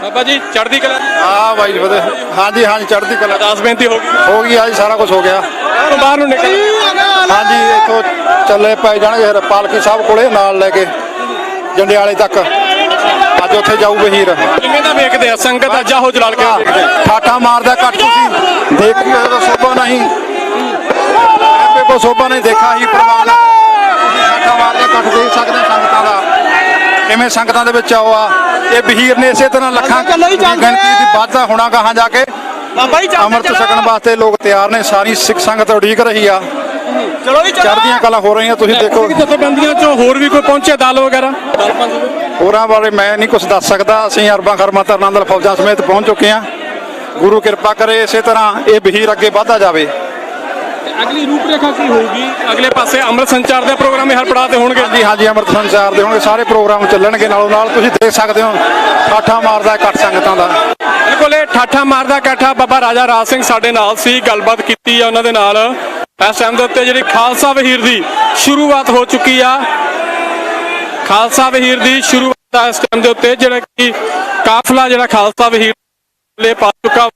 ਬਾਬਾ ਜੀ ਚੜ੍ਹਦੀ ਕਲਾ। ਹਾਂ ਬਾਈ ਜੀ ਵਧੀਆ। ਹਾਂਜੀ ਚੜ੍ਹਦੀ ਕਲਾ। ਅਰਦਾਸ ਬੇਨਤੀ ਹੋ ਗਈ ਹਾਂਜੀ ਸਾਰਾ ਕੁਝ ਹੋ ਗਿਆ। ਬਾਹਰ ਨੂੰ ਨਿਕਲ। ਹਾਂਜੀ ਇੱਥੋਂ ਚੱਲੇ ਪੈ ਜਾਣਗੇ ਪਾਲਕੀ ਸਾਹਿਬ ਕੋਲੇ ਨਾਲ ਲੈ ਕੇ ਜੰਡਿਆਲੇ ਤੱਕ। ਅੱਜ ਉੱਥੇ ਜਾਊ ਵਹੀਰ। ਕਿਵੇਂ ਦਾ ਵੇਖਦੇ ਆ ਸੰਗਤ ਅੱਜ ਆਹੋ ਜਲਾਲ ਕੇ ਵੇਖਦੇ ਆ? ਠਾਠਾ ਮਾਰਦਾ ਕੱਟ ਤੁਸੀਂ ਦੇਖ ਕੇ ਉਹਦਾ ਸੋਭਾ ਨਹੀਂ ਐਵੇਂ ਕੋ ਸੋਭਾ ਨਹੀਂ ਦੇਖਾ ਹੀ ਪ੍ਰਵਾਨ ਤੁਸੀਂ ਠਾਠਾ ਮਾਰਦਾ ਕੱਟ ਦੇਖ ਸਕਦੇ ਸੰਗਤਾਂ ਦਾ ਕਿਵੇਂ ਸੰਗਤਾਂ ਦੇ ਵਿੱਚ ਆਓ ਆ। ਇਹ ਵਹੀਰ ਨੇ ਇਸੇ ਤਰ੍ਹਾਂ ਲੱਖਾਂ ਦੀ ਗਿਣਤੀ ਦੀ ਵਾਧਾ ਹੋਣਾ ਗਾਹਾਂ ਜਾ ਕੇ। ਬਾਬਾ ਜੀ ਅੰਮ੍ਰਿਤ ਛਕਣ ਵਾਸਤੇ ਲੋਕ ਤਿਆਰ ਨੇ, ਸਾਰੀ ਸਿੱਖ ਸੰਗਤ ਉਡੀਕ ਰਹੀ ਆ। ਚਲੋ ਜੀ ਚੜ੍ਹਦੀਆਂ ਕਲਾ ਹੋ ਰਹੀਆਂ ਤੁਸੀਂ ਦੇਖੋ। ਜਥੇਬੰਦੀਆਂ ਚੋਂ ਹੋਰ ਵੀ ਕੋਈ ਪਹੁੰਚੇ ਦਲ ਵਗੈਰਾ ਦਲ ਪੰਥ ਦੇ? ਹੋਰਾਂ ਬਾਰੇ ਮੈਂ ਨਹੀਂ ਕੁਝ ਦੱਸ ਸਕਦਾ। ਅਸੀਂ ਅਰਬਾਂ ਖਰਮਾਂ ਧਰਨਾਂ ਨਾਲ ਫੌਜਾਂ ਸਮੇਤ ਪਹੁੰਚ ਚੁੱਕੇ ਹਾਂ। ਗੁਰੂ ਕਿਰਪਾ ਕਰੇ ਇਸੇ ਤਰ੍ਹਾਂ ਇਹ ਵਹੀਰ ਅੱਗੇ ਵਧਦਾ ਜਾਵੇ। ਅਗਲੀ ਰੂਪਰੇਖਾ ਕੀ ਹੋਊਗੀ? ਅਗਲੇ ਪਾਸੇ ਅੰਮ੍ਰਿਤ ਸੰਚਾਰ ਦੇ ਪ੍ਰੋਗਰਾਮ ਹਰ ਪੜਾਅ ਤੇ ਹੋਣਗੇ। ਹਾਂਜੀ ਹਾਂਜੀ ਅੰਮ੍ਰਿਤ ਸੰਚਾਰ ਦੇ ਹੋਣਗੇ, ਸਾਰੇ ਪ੍ਰੋਗਰਾਮ ਚੱਲਣਗੇ ਨਾਲੋਂ ਨਾਲ। ਤੁਸੀਂ ਦੇਖ ਸਕਦੇ ਹੋ ਠਾਠਾ ਮਾਰਦਾ ਇਕੱਠ ਸੰਗਤਾਂ ਦਾ। ਬਿਲਕੁਲ ਇਹ ਠਾਠਾ ਮਾਰਦਾ ਇਕੱਠਾ ਬਾਬਾ ਰਾਜਾ ਰਾਜ ਸਿੰਘ ਸਾਡੇ ਨਾਲ ਸੀ, ਗੱਲਬਾਤ ਕੀਤੀ ਆ ਉਹਨਾਂ ਦੇ ਨਾਲ। ਇਸ ਟਾਈਮ ਦੇ ਉੱਤੇ ਜਿਹੜੀ ਖਾਲਸਾ ਵਹੀਰ ਦੀ ਸ਼ੁਰੂਆਤ ਹੋ ਚੁੱਕੀ ਆ। ਖਾਲਸਾ ਵਹੀਰ ਦੀ ਸ਼ੁਰੂਆਤ ਆ ਇਸ ਟਾਈਮ ਦੇ ਉੱਤੇ, ਜਿਹੜਾ ਕਿ ਕਾਫਲਾ ਜਿਹੜਾ ਖਾਲਸਾ ਵਹੀਰ ਲੈ ਪਾ ਚੁੱਕਾ।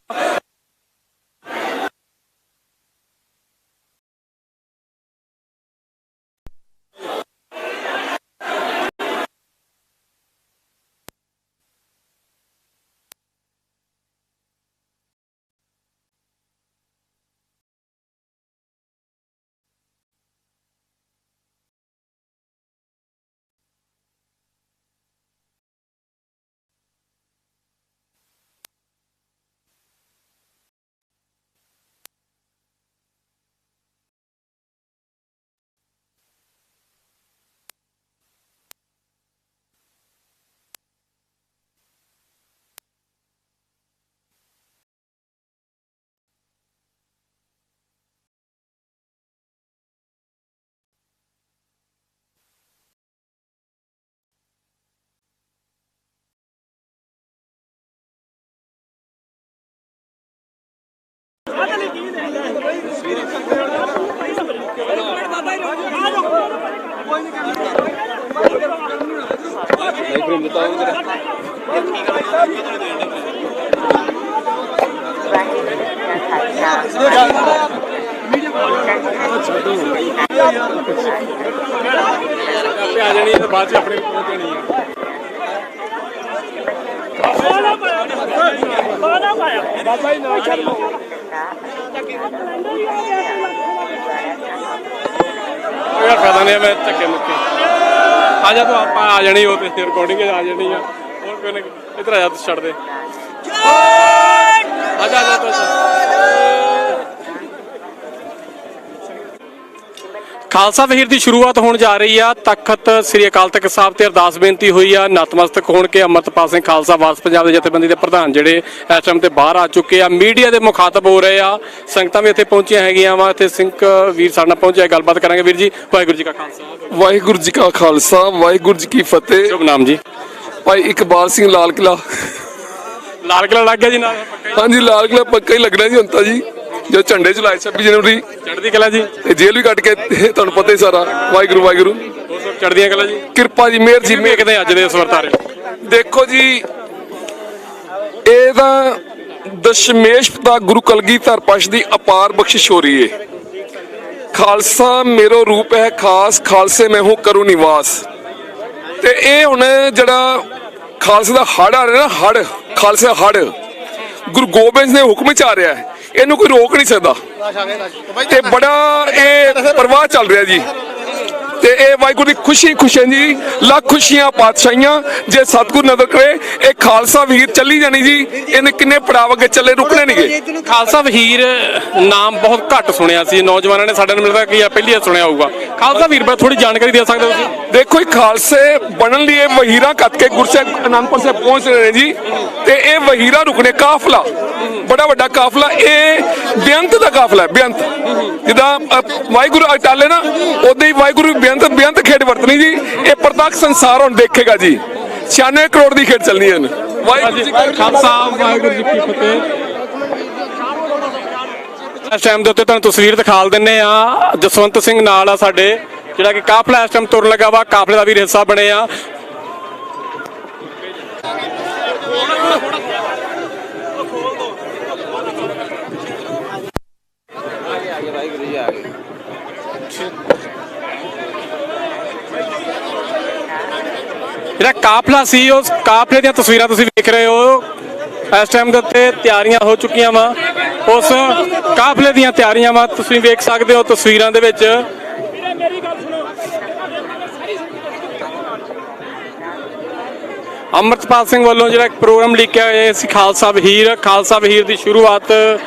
ਆ ਜਾਣੀ ਹੈ ਬਾਅਦ ਚ ਆਪਣੇ ਪਹੁੰਚ ਜਾਣੀ ਹੈ। ਬਾਬਾ ਜੀ ਨਾ ਚੱਲੋ ਯਾਰ, ਫਾਇਦਾ ਨਹੀਂ ਮੈਂ ਧੱਕੇ ਮੁੱਕੇ ਆ ਜਾ ਤੂੰ ਆਪਾਂ ਆ ਜਾਣੀ ਉਹ ਤੇ ਰਿਕਾਰਡਿੰਗ ਆ ਜਾਣੀ ਆ। ਹੋਰ ਕੋਈ ਨਹੀਂ ਇੱਧਰ ਆ ਜਾ, ਤੂੰ ਛੱਡ ਦੇ ਆ ਜਾ ਆ ਜਾ। ਖਾਲਸਾ ਵਹੀਰ ਦੀ ਸ਼ੁਰੂਆਤ ਹੋਣ ਜਾ ਰਹੀ ਆ। ਤਖਤ ਸ੍ਰੀ ਅਕਾਲ ਤਖਤ ਸਾਹਿਬ ਤੇ ਅਰਦਾਸ ਬੇਨਤੀ ਹੋਈ ਆ ਨਤਮਸਤਕ ਹੋਣ ਕੇ ਅੰਮ੍ਰਿਤਪਾਲ ਸਿੰਘ ਖਾਲਸਾ ਵਾਰਸ ਪੰਜਾਬ ਦੇ ਜਥੇਬੰਦੀ ਦੇ ਪ੍ਰਧਾਨ ਜਿਹੜੇ ਇਸ ਟਾਈਮ ਤੇ ਬਾਹਰ ਆ ਚੁੱਕੇ ਆ, ਮੀਡੀਆ ਦੇ ਮੁਖਾਤਬ ਹੋ ਰਹੇ ਆ। ਸੰਗਤਾਂ ਵੀ ਇੱਥੇ ਪਹੁੰਚੀਆਂ ਹੈਗੀਆਂ ਵਾ। ਇੱਥੇ ਸਿੰਘ ਵੀਰ ਸਾਡੇ ਨਾਲ ਪਹੁੰਚਿਆ, ਗੱਲਬਾਤ ਕਰਾਂਗੇ। ਵੀਰ ਜੀ ਵਾਹਿਗੁਰੂ ਜੀ ਕਾ ਖਾਲਸਾ ਵਾਹਿਗੁਰੂ ਜੀ ਕਾ ਖਾਲਸਾ ਵਾਹਿਗੁਰੂ ਜੀ ਕੀ ਫਤਿਹ। ਸ਼ੁਭ ਨਾਮ ਜੀ? ਭਾਈ ਇਕਬਾਲ ਸਿੰਘ ਲਾਲ ਕਿਲਾ। ਲਾਲ ਕਿਲਾ ਲੱਗ ਗਿਆ ਜੀ ਨਾਲ? ਹਾਂਜੀ ਲਾਲ ਕਿਲਾ ਪੱਕਾ ਹੀ ਲੱਗਣਾ ਜੀ ਹੁਣ ਤਾਂ ਜੀ, ਜੋ ਝੰਡੇ ਚਲਾਏ 26 ਜਨਵਰੀ ਚੜ੍ਹਦੀ ਕਲਾ ਜੀ, ਤੇ ਜੇਲ੍ਹ ਵੀ ਕੱਟ ਕੇ ਤੁਹਾਨੂੰ ਪਤਾ ਹੀ ਸਾਰਾ। ਵਾਹਿਗੁਰੂ ਵਾਹਿਗੁਰੂ ਚੜ੍ਹਦੀਆਂ ਕਲਾ ਜੀ, ਕਿਰਪਾ ਜੀ ਮਿਹਰ ਜੀ। ਵੇਖਦੇ ਅੱਜ ਦੇ ਇਸ ਵਰਤਾਰੇ। ਦੇਖੋ ਜੀ ਇਹ ਤਾਂ ਦਸ਼ਮੇਸ਼ ਪਿਤਾ ਗੁਰੂ ਕਲਗੀਧਰ ਪਾਤਸ਼ਾਹ ਦੀ ਅਪਾਰ ਬਖਸ਼ਿਸ਼ ਹੋ ਰਹੀ ਹੈ। ਖਾਲਸਾ ਮੇਰੋ ਰੂਪ ਹੈ ਖਾਸ, ਖਾਲਸੇ ਮੈਂ ਹੂੰ ਕਰੂੰ ਨਿਵਾਸ। ਤੇ ਇਹ ਹੁਣ ਜਿਹੜਾ ਖਾਲਸੇ ਦਾ ਹੜ ਆ ਰਿਹਾ ਨਾ, ਹੜ ਖਾਲਸੇ ਦਾ ਹੜ ਗੁਰੂ ਗੋਬਿੰਦ ਨੇ ਹੁਕਮ ਚ ਆ ਰਿਹਾ ਹੈ, ਇਹਨੂੰ ਕੋਈ ਰੋਕ ਨਹੀਂ ਸਕਦਾ। ਤੇ ਬੜਾ ਇਹ ਪ੍ਰਵਾਹ ਚੱਲ ਰਿਹਾ ਜੀ। ਤੇ ਇਹ ਵਾਹਿਗੁਰੂ ਦੀ ਖੁਸ਼ੀ ਖੁਸ਼ੀਆਂ ਜੀ, ਲੱਖ ਖੁਸ਼ੀਆਂ ਪਾਤਸ਼ਾਹੀਆਂ। ਜੇ ਸਤਿਗੁਰ ਨਜ਼ਰ ਕਰੇ ਇਹ ਖਾਲਸਾ ਵਹੀਰ ਚੱਲੀ ਜਾਣੀ ਜੀ। ਇਹਨੇ ਕਿੰਨੇ ਪੜਾਵ ਅੱਗੇ ਚੱਲੇ, ਰੁਕਣੇ ਨਹੀਂਗੇ। ਖਾਲਸਾ ਵਹੀਰ ਨਾਮ ਬਹੁਤ ਘੱਟ ਸੁਣਿਆ ਸੀ, ਨੌਜਵਾਨਾਂ ਨੇ ਸਾਡੇ ਨੂੰ ਮਿਲਦਾ ਕਿ ਪਹਿਲੀ ਵਾਰ ਸੁਣਿਆ ਹੋਊਗਾ। ਖਾਲਸਾ ਵਹੀਰ ਬਾਰੇ ਥੋੜੀ ਜਾਣਕਾਰੀ ਦੇ ਸਕਦੇ ਹੋ ਤੁਸੀਂ? ਦੇਖੋ ਇਹ ਖਾਲਸੇ ਬਣਨ ਲਈ ਇਹ ਵਹੀਰਾਂ ਕੱਟ ਕੇ ਗੁਰਸਿੱਖ ਅਨੰਦਪੁਰ ਸਾਹਿਬ ਪਹੁੰਚ ਰਹੇ ਨੇ ਜੀ। ਤੇ ਇਹ ਵਹੀਰਾਂ ਰੁਕਣੇ ਕਾਫਲਾ, ਬੜਾ ਵੱਡਾ ਕਾਫਲਾ, ਇਹ ਬੇਅੰਤ ਦਾ ਕਾਫਲਾ ਹੈ। ਬੇਅੰਤ ਜਿੱਦਾਂ ਵਾਹਿਗੁਰੂ ਅਟਾਲੇ ਨਾ, ਉਦਾਂ ਹੀ ਵਾਹਿਗੁਰੂ ਬੇਅੰਤ ਖੇਡ ਵਰਤਣੀ ਜੀ। ਇਹ ਪ੍ਰਤੱਖ ਸੰਸਾਰ ਹੁਣ ਦੇਖੇਗਾ ਜੀ। 96 ਕਰੋੜ ਦੀ ਖੇਡ ਚੱਲਣੀ ਹੈ। ਵਾਹਿਗੁਰੂ ਜੀ ਕਾ ਖਾਲਸਾ ਵਾਹਿਗੁਰੂ ਜੀ ਕੀ ਫਤਿਹ। ਇਸ ਟਾਈਮ ਦੇ ਉੱਤੇ ਤੁਹਾਨੂੰ ਤਸਵੀਰ ਦਿਖਾ ਦਿੰਨੇ ਆ। ਜਸਵੰਤ ਸਿੰਘ ਨਾਲ ਆ ਸਾਡੇ, ਜਿਹੜਾ ਕਿ ਕਾਫਲਾ ਇਸ ਟਾਈਮ ਤੁਰਨ ਲੱਗਾ ਵਾ, ਕਾਫਲੇ ਦਾ ਵੀ ਹਿੱਸਾ ਬਣੇ ਆ। ਜਿਹੜਾ ਕਾਫਲਾ ਸੀ ਉਸ ਕਾਫਲੇ ਦੀਆਂ ਤਸਵੀਰਾਂ ਤੁਸੀਂ ਵੇਖ ਰਹੇ ਹੋ। ਇਸ ਟਾਈਮ ਦੇ ਉੱਤੇ ਤਿਆਰੀਆਂ ਹੋ ਚੁੱਕੀਆਂ ਵਾ, ਉਸ ਕਾਫਲੇ ਦੀਆਂ ਤਿਆਰੀਆਂ ਵਾ, ਤੁਸੀਂ ਵੇਖ ਸਕਦੇ ਹੋ ਤਸਵੀਰਾਂ ਦੇ ਵਿੱਚ। ਅੰਮ੍ਰਿਤਪਾਲ ਸਿੰਘ ਵੱਲੋਂ ਜਿਹੜਾ ਇੱਕ ਪ੍ਰੋਗਰਾਮ ਲਿਖਿਆ ਹੋਇਆ ਸੀ ਖਾਲਸਾ ਵਹੀਰ ਦੀ ਸ਼ੁਰੂਆਤ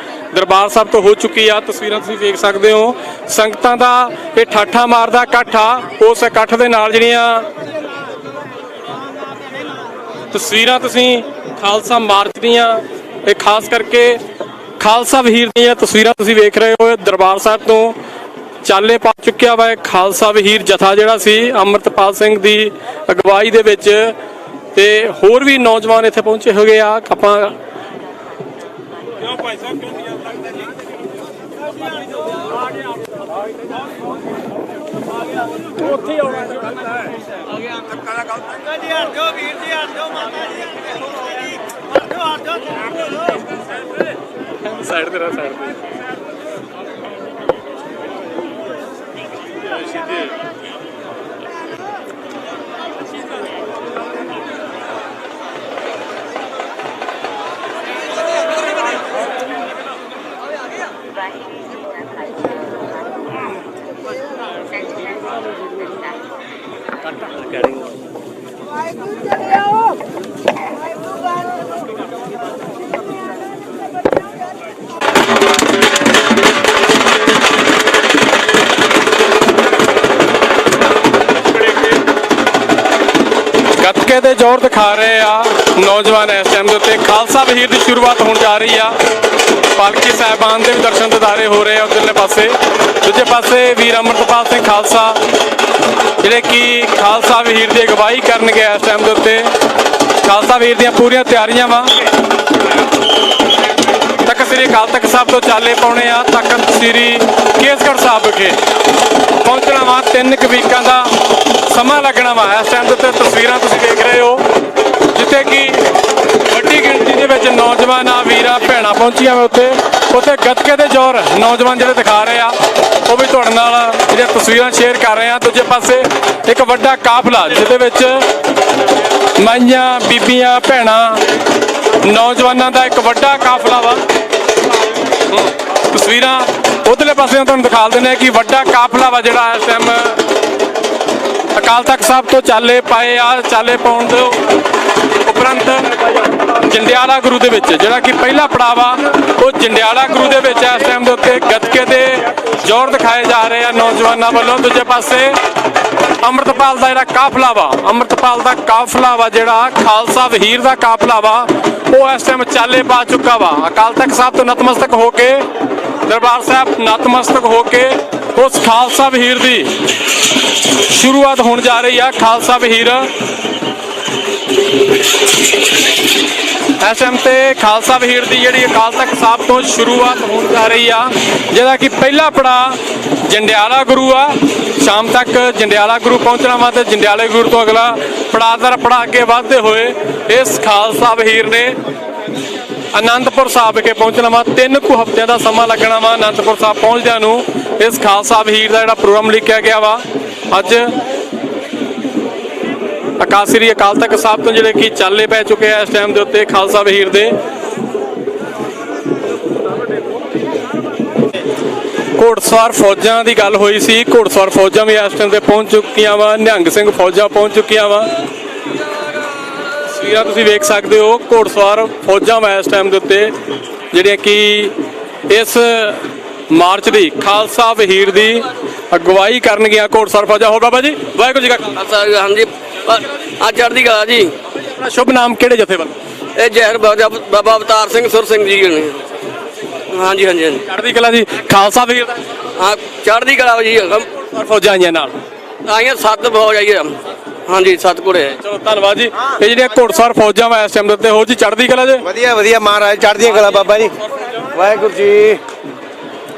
ਦਰਬਾਰ ਸਾਹਿਬ ਤੋਂ ਹੋ ਚੁੱਕੀ ਆ। ਤਸਵੀਰਾਂ ਤੁਸੀਂ ਵੇਖ ਸਕਦੇ ਹੋ, ਸੰਗਤਾਂ ਦਾ ਇਹ ਠਾਠਾ ਮਾਰਦਾ ਇਕੱਠ ਆ। ਉਸ ਇਕੱਠ ਦੇ ਨਾਲ ਜਿਹੜੀਆਂ ਤਸਵੀਰਾਂ ਤੁਸੀਂ ਖਾਲਸਾ ਮਾਰਚ ਦੀਆਂ, ਇਹ ਖਾਸ ਕਰਕੇ ਖਾਲਸਾ ਵਹੀਰ ਦੀਆਂ ਤਸਵੀਰਾਂ ਤੁਸੀਂ ਵੇਖ ਰਹੇ ਹੋ। ਦਰਬਾਰ ਸਾਹਿਬ ਤੋਂ ਚਾਲੇ ਪਾ ਚੁੱਕਿਆ ਵਾ ਖਾਲਸਾ ਵਹੀਰ ਜਥਾ ਜਿਹੜਾ ਸੀ ਅੰਮ੍ਰਿਤਪਾਲ ਸਿੰਘ ਦੀ ਅਗਵਾਈ ਦੇ ਵਿੱਚ, ਤੇ ਹੋਰ ਵੀ ਨੌਜਵਾਨ ਇੱਥੇ ਪਹੁੰਚੇ ਹੋਏ ਆ। ਆਪਾਂ ਸਾਈਡ ਤੇ ਰਹਿ ਗੱਤਕੇ ਦੇ ਜ਼ੋਰ ਦਿਖਾ ਰਹੇ ਆ ਨੌਜਵਾਨ ਇਸ ਟਾਈਮ ਦੇ ਉੱਤੇ। ਖਾਲਸਾ ਵਹੀਰ ਦੀ ਸ਼ੁਰੂਆਤ ਹੋਣ ਜਾ ਰਹੀ ਆ। ਪਾਲਕੀ ਸਾਹਿਬਾਨ ਦੇ ਵੀ ਦਰਸ਼ਨ ਦਿਦਾਰੇ ਹੋ ਰਹੇ ਆ ਉਧਰਲੇ ਪਾਸੇ। ਦੂਜੇ ਪਾਸੇ ਵੀਰ ਅੰਮ੍ਰਿਤਪਾਲ ਸਿੰਘ ਖਾਲਸਾ ਜਿਹੜੇ ਕਿ ਖਾਲਸਾ ਵਹੀਰ ਦੀ ਅਗਵਾਈ ਕਰਨਗੇ ਇਸ ਟਾਈਮ ਦੇ ਉੱਤੇ। ਖਾਲਸਾ ਵਹੀਰ ਦੀਆਂ ਪੂਰੀਆਂ ਤਿਆਰੀਆਂ ਵਾ। ਤਖਤ ਸ੍ਰੀ ਅਕਾਲ ਤਖਤ ਸਾਹਿਬ ਤੋਂ ਚਾਲੇ ਪਾਉਣੇ ਆ ਤਖਤ ਸ੍ਰੀ ਕੇਸਗੜ੍ਹ ਸਾਹਿਬ ਵਿਖੇ ਪਹੁੰਚਣਾ ਵਾ। 3 ਕੁ ਵੀਕਾਂ ਦਾ ਸਮਾਂ ਲੱਗਣਾ ਵਾ। ਇਸ ਟਾਈਮ ਦੇ ਉੱਤੇ ਤਸਵੀਰਾਂ ਤੁਸੀਂ ਦੇਖ ਰਹੇ ਹੋ ਜਿੱਥੇ ਕਿ ਵੱਡੀ ਗਿਣਤੀ ਦੇ ਵਿੱਚ ਨੌਜਵਾਨ ਆ ਵੀਰਾਂ ਭੈਣਾਂ ਪਹੁੰਚੀਆਂ ਵਾ। ਉੱਥੇ ਗੱਤਕੇ ਦੇ ਜ਼ੋਰ ਨੌਜਵਾਨ ਜਿਹੜੇ ਦਿਖਾ ਰਹੇ ਆ ਉਹ ਵੀ ਤੁਹਾਡੇ ਨਾਲ ਜਿਹੜੀਆਂ ਤਸਵੀਰਾਂ ਸ਼ੇਅਰ ਕਰ ਰਹੇ ਆ। ਦੂਜੇ ਪਾਸੇ ਇੱਕ ਵੱਡਾ ਕਾਫਲਾ ਜਿਹਦੇ ਵਿੱਚ ਮਾਈਆਂ, ਬੀਬੀਆਂ, ਭੈਣਾਂ, ਨੌਜਵਾਨਾਂ ਦਾ ਇੱਕ ਵੱਡਾ ਕਾਫਲਾ ਵਾ। ਤਸਵੀਰਾਂ ਉਧਰਲੇ ਪਾਸੇ ਤੁਹਾਨੂੰ ਦਿਖਾ ਦਿੰਦੇ ਆ ਕਿ ਵੱਡਾ ਕਾਫਲਾ ਵਾ ਜਿਹੜਾ ਇਸ ਟਾਈਮ ਅਕਾਲ ਤਖਤ ਸਾਹਿਬ ਤੋਂ ਚਾਲੇ ਪਾਏ ਆ। ਚਾਲੇ ਪਾਉਣ ਦੇ ਉਪਰੰਤ ਜੰਡਿਆਲਾ ਗੁਰੂ ਦੇ ਵਿੱਚ ਜਿਹੜਾ ਕਿ ਪਹਿਲਾ ਪੜਾਅ ਵਾ ਉਹ ਜੰਡਿਆਲਾ ਗੁਰੂ ਦੇ ਵਿੱਚ ਇਸ ਟਾਈਮ ਦੇ ਉੱਤੇ ਗੱਤਕੇ ਦੇ ਜ਼ੋਰ ਦਿਖਾਏ ਜਾ ਰਹੇ ਆ ਨੌਜਵਾਨਾਂ ਵੱਲੋਂ। ਦੂਜੇ ਪਾਸੇ ਅੰਮ੍ਰਿਤਪਾਲ ਦਾ ਜਿਹੜਾ ਕਾਫਲਾ ਵਾ, ਅੰਮ੍ਰਿਤਪਾਲ ਦਾ ਕਾਫਲਾ ਵਾ ਜਿਹੜਾ ਖਾਲਸਾ ਵਹੀਰ ਦਾ ਕਾਫਲਾ ਵਾ ਉਹ ਇਸ ਟਾਈਮ ਚਾਲੇ ਪਾ ਚੁੱਕਾ ਵਾ। ਅਕਾਲ ਤਖਤ ਸਾਹਿਬ ਤੋਂ ਨਤਮਸਤਕ ਹੋ ਕੇ ਦਰਬਾਰ ਸਾਹਿਬ ਨਤਮਸਤਕ ਹੋ ਕੇ ਉਸ ਖਾਲਸਾ ਵਹੀਰ ਦੀ ਸ਼ੁਰੂਆਤ ਹੋਣ ਜਾ ਰਹੀ ਆ। ਖਾਲਸਾ ਵਹੀਰ ਇਸ ਟਾਈਮ ਤੇ ਖਾਲਸਾ ਵਹੀਰ ਦੀ ਜਿਹੜੀ ਅਕਾਲ ਤਖਤ ਸਾਹਿਬ ਤੋਂ ਸ਼ੁਰੂਆਤ ਹੋਣ ਜਾ ਰਹੀ ਆ ਜਿਹਦਾ ਕਿ ਪਹਿਲਾ ਪੜਾਅ ਜੰਡਿਆਲਾ ਗੁਰੂ ਆ। ਸ਼ਾਮ ਤੱਕ ਜੰਡਿਆਲਾ ਗੁਰੂ ਪਹੁੰਚਣਾ ਵਾ ਤੇ ਜੰਡਿਆਲੇ ਗੁਰੂ ਤੋਂ ਅਗਲਾ ਪੜਾਅ ਅੱਗੇ ਵਧਦੇ ਹੋਏ ਇਸ ਖਾਲਸਾ ਵਹੀਰ ਨੇ ਅਨੰਦਪੁਰ ਸਾਹਿਬ ਵਿਖੇ ਪਹੁੰਚਣਾ ਵਾ। 3 ਕੁ ਹਫ਼ਤਿਆਂ ਦਾ ਸਮਾਂ ਲੱਗਣਾ ਵਾ ਅਨੰਦਪੁਰ ਸਾਹਿਬ ਪਹੁੰਚਦਿਆਂ ਨੂੰ। ਇਸ ਖਾਲਸਾ ਵਹੀਰ ਦਾ ਜਿਹੜਾ ਪ੍ਰੋਗਰਾਮ ਲਿਖਿਆ ਗਿਆ ਵਾ ਅੱਜ ਸ੍ਰੀ ਅਕਾਲ ਤਖਤ ਸਾਹਿਬ ਤੋਂ ਜਿਹੜੇ ਕਿ ਚਾਲੇ ਪੈ ਚੁੱਕੇ ਆ ਇਸ ਟਾਈਮ ਦੇ ਉੱਤੇ ਖਾਲਸਾ ਵਹੀਰ ਦੇ। ਘੋੜਸਵਾਰ ਫੌਜਾਂ ਦੀ ਗੱਲ ਹੋਈ ਸੀ, ਘੋੜਸਵਾਰ ਫੌਜਾਂ ਵੀ ਇਸ ਟਾਈਮ ਤੇ ਪਹੁੰਚ ਚੁੱਕੀਆਂ ਵਾ। ਨਿਹੰਗ ਸਿੰਘ ਫੌਜਾਂ ਪਹੁੰਚ ਚੁੱਕੀਆਂ ਵਾ। ਤਸਵੀਰਾਂ ਤੁਸੀਂ ਵੇਖ ਸਕਦੇ ਹੋ ਘੋੜਸਵਾਰ ਫੌਜਾਂ ਵਾ ਇਸ ਟਾਈਮ ਦੇ ਉੱਤੇ ਜਿਹੜੀਆਂ ਕਿ ਇਸ ਮਾਰਚ ਦੀ ਖਾਲਸਾ ਵਹੀਰ ਦੀ ਅਗਵਾਈ ਕਰਨਗੀਆਂ। ਘੋੜਸਵਾਰ ਫੌਜਾਂ। ਹੋ ਬਾਬਾ ਜੀ ਵਾਹਿਗੁਰੂ ਜੀ ਕਾ ਖਾਲਸਾ। ਹਾਂਜੀ ਆ ਚੜ੍ਹਦੀ ਕਲਾ ਜੀ। ਆਪਣਾ ਸ਼ੁਭ ਨਾਮ ਕਿਹੜੇ ਜਥੇ ਵੱਲ? ਇਹ ਜ਼ਹਿਰ ਬਾਬਾ ਅਵਤਾਰ ਸਿੰਘ ਸੁਰ ਸਿੰਘ ਜੀ ਨੇ। ਹਾਂਜੀ ਹਾਂਜੀ ਹਾਂਜੀ ਚੜ੍ਹਦੀ ਕਲਾ ਜੀ। ਖਾਲਸਾ ਵਹੀਰ ਦਾ ਹਾਂ ਚੜ੍ਹਦੀ ਕਲਾ ਜੀ। ਫੌਜਾਂ ਆਈਆਂ ਨਾਲ ਆਈਆਂ 7 ਫੌਜ ਆਈ ਆ। ਹਾਂਜੀ 7 ਘੋੜੇ। ਚਲੋ ਧੰਨਵਾਦ ਜੀ। ਇਹ ਜਿਹੜੀਆਂ ਘੋੜਸਵਾਰ ਫੌਜਾਂ ਵਾ ਇਸ ਟਾਈਮ ਦੇ ਉੱਤੇ ਹੋ ਜੀ ਚੜ੍ਹਦੀ ਕਲਾ ਜੀ। ਵਧੀਆ ਵਧੀਆ ਮਹਾਰਾਜ ਚੜ੍ਹਦੀਆਂ ਕਲਾ ਬਾਬਾ ਜੀ। ਵਾਹਿਗੁਰੂ ਜੀ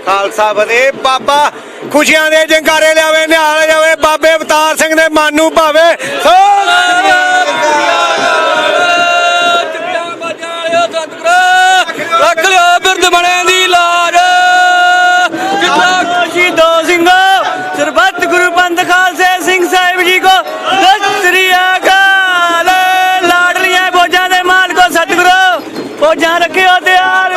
ਖਾਲਸਾ ਫਤਿਹ। ਬਾਬਾ ਖੁਸ਼ੀਆਂ ਦੇ ਜੰਗਾਰੇ ਲਿਆਵੇ, ਨਿਹਾਲ ਜਾਵੇ, ਬਾਬੇ ਅਵਤਾਰ ਸਿੰਘ ਦੇ ਮਨ ਨੂੰ ਭਾਵੇ। ਰੱਖ ਲਿਓ ਬਿਰਦ ਬਣੇ ਦੀ ਲਾਜ। ਸ਼ਹੀਦੋ ਸਿੰਘੋ ਸਰਬੱਤ ਗੁਰੂ ਪੰਥ ਖਾਲਸੇ ਸਿੰਘ ਸਾਹਿਬ ਜੀ ਕੋ ਸਤਿ ਸ੍ਰੀ ਅਕਾਲ। ਫੌਜਾਂ ਰੱਖਿਓ ਤਿਆਰ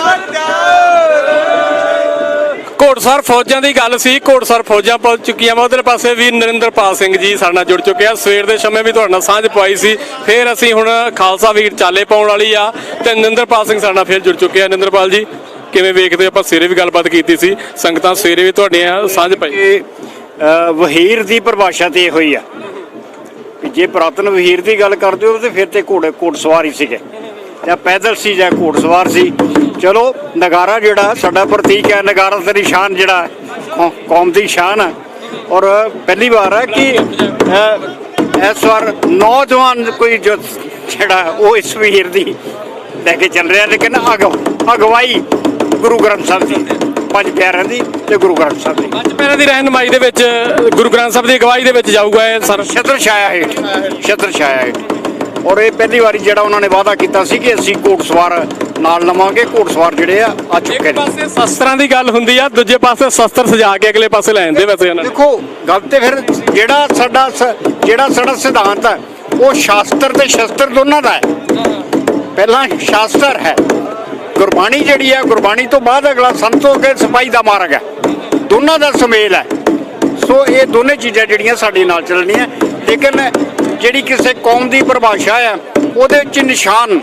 ਘੋੜਸਵਾਰ ਫੌਜਾਂ ਦੀ ਗੱਲ ਸੀ। ਘੋੜਸਵਾਰ ਫੌਜਾਂ ਪਹੁੰਚ ਚੁੱਕੀਆਂ ਵਾ। ਉਧਰ ਪਾਸੇ ਵੀ ਨਰਿੰਦਰਪਾਲ ਸਿੰਘ ਜੀ ਸਾਡੇ ਨਾਲ ਜੁੜ ਚੁੱਕੇ ਆ। ਸਵੇਰ ਦੇ ਸਮੇਂ ਵੀ ਤੁਹਾਡੇ ਨਾਲ ਸਾਂਝ ਪਵਾਈ ਸੀ। ਫਿਰ ਅਸੀਂ ਹੁਣ ਖਾਲਸਾ ਵੀਰ ਚਾਲੇ ਪਾਉਣ ਵਾਲੀ ਆ ਤੇ ਨਰਿੰਦਰਪਾਲ ਸਿੰਘ ਸਾਡੇ ਨਾਲ ਫਿਰ ਜੁੜ ਚੁੱਕੇ ਆ। ਨਰਿੰਦਰਪਾਲ ਜੀ ਕਿਵੇਂ ਵੇਖਦੇ ਆਪਾਂ ਸਵੇਰੇ ਵੀ ਗੱਲਬਾਤ ਕੀਤੀ ਸੀ, ਸੰਗਤਾਂ ਸਵੇਰੇ ਵੀ ਤੁਹਾਡੀਆਂ ਸਾਂਝ ਪਾਈ। ਵਹੀਰ ਦੀ ਪਰਿਭਾਸ਼ਾ ਤੇ ਇਹੋ ਹੀ ਆ ਕਿ ਜੇ ਪੁਰਾਤਨ ਵਹੀਰ ਦੀ ਗੱਲ ਕਰਦੇ ਹੋ ਤੇ ਫਿਰ ਤੇ ਘੋੜਸਵਾਰ ਹੀ ਸੀਗੇ, ਜਾਂ ਪੈਦਲ ਸੀ ਜਾਂ ਘੋੜਸਵਾਰ ਸੀ। ਚਲੋ ਨਗਾਰਾ ਜਿਹੜਾ ਸਾਡਾ ਪ੍ਰਤੀਕ ਹੈ, ਨਗਾਰਾ ਤੇ ਨਿਸ਼ਾਨ ਜਿਹੜਾ ਕੌਮ ਦੀ ਸ਼ਾਨ ਹੈ। ਔਰ ਪਹਿਲੀ ਵਾਰ ਹੈ ਕਿ ਇਸ ਵਾਰ ਨੌਜਵਾਨ ਕੋਈ ਜੋ ਜਿਹੜਾ ਉਹ ਇਸ ਵਹੀਰ ਦੀ ਲੈ ਕੇ ਚੱਲ ਰਿਹਾ, ਲੇਕਿਨ ਅਗਵਾਈ ਗੁਰੂ ਗ੍ਰੰਥ ਸਾਹਿਬ ਜੀ, ਪੰਜ ਪਿਆਰਿਆਂ ਦੀ ਤੇ ਗੁਰੂ ਗ੍ਰੰਥ ਸਾਹਿਬ ਦੀ ਪੰਜ ਪਿਆਰਿਆਂ ਦੀ ਰਹਿਨੁਮਾਈ ਦੇ ਵਿੱਚ ਗੁਰੂ ਗ੍ਰੰਥ ਸਾਹਿਬ ਦੀ ਅਗਵਾਈ ਦੇ ਵਿੱਚ ਜਾਊਗਾ ਇਹ ਸਰ ਛਤਰ ਛਾਇਆ ਹੇਠ। ਔਰ ਇਹ ਪਹਿਲੀ ਵਾਰੀ ਜਿਹੜਾ ਉਹਨਾਂ ਨੇ ਵਾਅਦਾ ਕੀਤਾ ਸੀ ਕਿ ਅਸੀਂ ਘੋੜਸਵਾਰ ਨਾਲ ਲਵਾਂਗੇ। ਘੋੜਸਵਾਰ ਜਿਹੜੇ ਆ ਚੁੱਕੇ ਇੱਕ ਨੇ। ਪਾਸੇ ਸ਼ਸਤਰਾਂ ਦੀ ਗੱਲ ਹੁੰਦੀ ਆ, ਦੂਜੇ ਪਾਸੇ ਸ਼ਸਤਰ ਸਜਾ ਕੇ ਅਗਲੇ ਪਾਸੇ ਲੈ ਜਾਂਦੇ ਵੈਸੇ ਇਹਨਾਂ ਨੇ। ਦੇਖੋ ਗੱਲ ਤੇ ਫਿਰ ਜਿਹੜਾ ਸਾਡਾ ਸਿਧਾਂਤ ਹੈ ਉਹ ਸ਼ਾਸਤਰ ਤੇ ਸ਼ਸਤਰ ਦੋਨਾਂ ਦਾ ਹੈ। ਪਹਿਲਾਂ ਸ਼ਾਸਤਰ ਹੈ, ਗੁਰਬਾਣੀ ਜਿਹੜੀ ਹੈ, ਗੁਰਬਾਣੀ ਤੋਂ ਬਾਅਦ ਅਗਲਾ ਸੰਤ ਹੋ ਕੇ ਸਿਪਾਹੀ ਦਾ ਮਾਰਗ ਹੈ। ਦੋਨਾਂ ਦਾ ਸੁਮੇਲ ਹੈ। ਸੋ ਇਹ ਦੋਨੇ ਚੀਜ਼ਾਂ ਜਿਹੜੀਆਂ ਸਾਡੇ ਨਾਲ ਚੱਲਣੀਆਂ। ਲੇਕਿਨ ਜਿਹੜੀ ਕਿਸੇ ਕੌਮ ਦੀ ਪਰਿਭਾਸ਼ਾ ਆ ਉਹਦੇ ਵਿੱਚ ਨਿਸ਼ਾਨ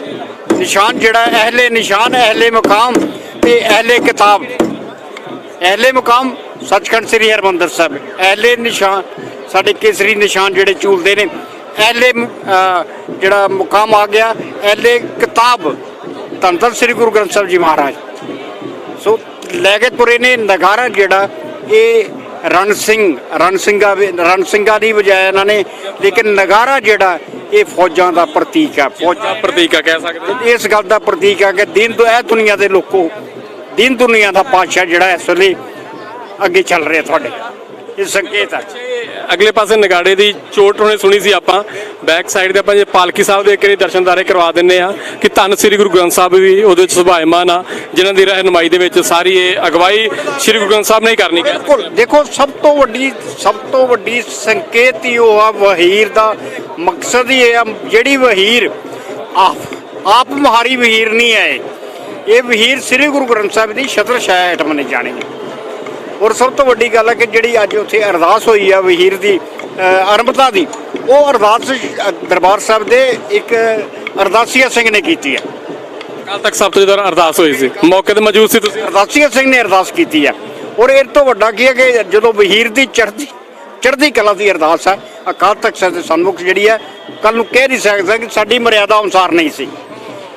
ਜਿਹੜਾ ਅਹਿਲੇ ਨਿਸ਼ਾਨ, ਅਹਿਲੇ ਮੁਕਾਮ ਤੇ ਅਹਿਲੇ ਕਿਤਾਬ। ਅਹਿਲੇ ਮੁਕਾਮ ਸੱਚਖੰਡ ਸ੍ਰੀ ਹਰਿਮੰਦਰ ਸਾਹਿਬ, ਅਹਿਲੇ ਨਿਸ਼ਾਨ ਸਾਡੇ ਕੇਸਰੀ ਨਿਸ਼ਾਨ ਜਿਹੜੇ ਝੂਲਦੇ ਨੇ। ਅਹਿਲੇ ਜਿਹੜਾ ਮੁਕਾਮ ਆ ਗਿਆ ਅਹਿਲੇ ਕਿਤਾਬ ਧੰਨ ਧੰਨ ਸ੍ਰੀ ਗੁਰੂ ਗ੍ਰੰਥ ਸਾਹਿਬ ਜੀ ਮਹਾਰਾਜ। ਸੋ ਲੈ ਕੇ ਤੁਰੇ ਨੇ ਨਗਾਰਾ ਜਿਹੜਾ ਇਹ ਰਣ ਸਿੰਘਾਂ ਦੀ ਬਜਾਏ ਇਹਨਾਂ ਨੇ, ਲੇਕਿਨ ਨਗਾਰਾ ਜਿਹੜਾ ਇਹ ਫੌਜਾਂ ਦਾ ਪ੍ਰਤੀਕ ਹੈ। ਫੌਜਾਂ ਪ੍ਰਤੀਕ ਆ ਕਹਿ ਸਕਦੇ। ਇਸ ਗੱਲ ਦਾ ਪ੍ਰਤੀਕ ਹੈ ਕਿ ਇਹ ਦੁਨੀਆ ਦੇ ਲੋਕੋ, ਦੀਨ ਦੁਨੀਆ ਦਾ ਪਾਤਸ਼ਾਹ ਜਿਹੜਾ ਇਸ ਵੇਲੇ ਅੱਗੇ ਚੱਲ ਰਿਹਾ ਤੁਹਾਡੇ, ਇਹ ਸੰਕੇਤ ਹੈ। ਅਗਲੇ ਪਾਸੇ ਨਗਾੜੇ ਦੀ ਚੋਟ ਹੁਣੇ ਸੁਣੀ ਸੀ ਆਪਾਂ, ਬੈਕ ਸਾਈਡ ਤੇ ਆਪਾਂ ਜੇ ਪਾਲਕੀ ਸਾਹਿਬ ਦੇ ਇੱਕ ਦਰਸ਼ਨਦਾਰੇ ਕਰਵਾ ਦਿੰਨੇ ਆ ਕਿ ਧੰਨ ਸ੍ਰੀ ਗੁਰੂ ਗ੍ਰੰਥ ਸਾਹਿਬ ਵੀ ਉਹਦੇ ਵਿੱਚ ਸੁਭਾਇਮਾਨ ਆ, ਜਿਨ੍ਹਾਂ ਦੀ ਰਹਿਨੁਮਾਈ ਦੇ ਵਿੱਚ ਸਾਰੀ ਇਹ ਅਗਵਾਈ ਸ੍ਰੀ ਗੁਰੂ ਗ੍ਰੰਥ ਸਾਹਿਬ ਨੇ ਹੀ ਕਰਨੀ। ਦੇਖੋ ਸਭ ਤੋਂ ਵੱਡੀ ਸੰਕੇਤ ਹੀ ਉਹ ਆ, ਵਹੀਰ ਦਾ ਮਕਸਦ ਹੀ ਇਹ ਆ। ਜਿਹੜੀ ਵਹੀਰ ਆਪ ਮੁਹਾਰੀ ਵਹੀਰ ਨਹੀਂ ਹੈ, ਇਹ ਵਹੀਰ ਸ੍ਰੀ ਗੁਰੂ ਗ੍ਰੰਥ ਸਾਹਿਬ ਦੀ ਛਤਰ ਛਾਇਆ ਹੇਠ ਮੰਨੇ ਜਾਣੀ ਹੈ। ਔਰ ਸਭ ਤੋਂ ਵੱਡੀ ਗੱਲ ਹੈ ਕਿ ਜਿਹੜੀ ਅੱਜ ਉੱਥੇ ਅਰਦਾਸ ਹੋਈ ਆ ਵਹੀਰ ਦੀ ਅਰੰਭਤਾ ਦੀ, ਉਹ ਅਰਦਾਸ ਦਰਬਾਰ ਸਾਹਿਬ ਦੇ ਇੱਕ ਅਰਦਾਸੀਆ ਸਿੰਘ ਨੇ ਕੀਤੀ ਹੈ। ਕੱਲ ਤੱਕ ਸਭ ਤੋਂ ਜਦੋਂ ਅਰਦਾਸ ਹੋਈ ਸੀ ਮੌਕੇ ਤੇ ਮੌਜੂਦ ਸੀ ਤੁਸੀਂ? ਅਰਦਾਸੀਆ ਸਿੰਘ ਨੇ ਅਰਦਾਸ ਕੀਤੀ ਹੈ। ਔਰ ਇਹ ਤੋਂ ਵੱਡਾ ਕੀ ਹੈ ਕਿ ਜਦੋਂ ਵਹੀਰ ਦੀ ਚੜ੍ਹਦੀ ਕਲਾ ਦੀ ਅਰਦਾਸ ਹੈ, ਅਕਾਲ ਤਖਤ ਸਾਹਿਬ ਦੇ ਸਨਮੁਖ ਜਿਹੜੀ ਹੈ, ਕੱਲ ਨੂੰ ਕਹਿ ਨਹੀਂ ਸਕਦਾ ਕਿ ਸਾਡੀ ਮਰਿਆਦਾ ਅਨੁਸਾਰ ਨਹੀਂ ਸੀ,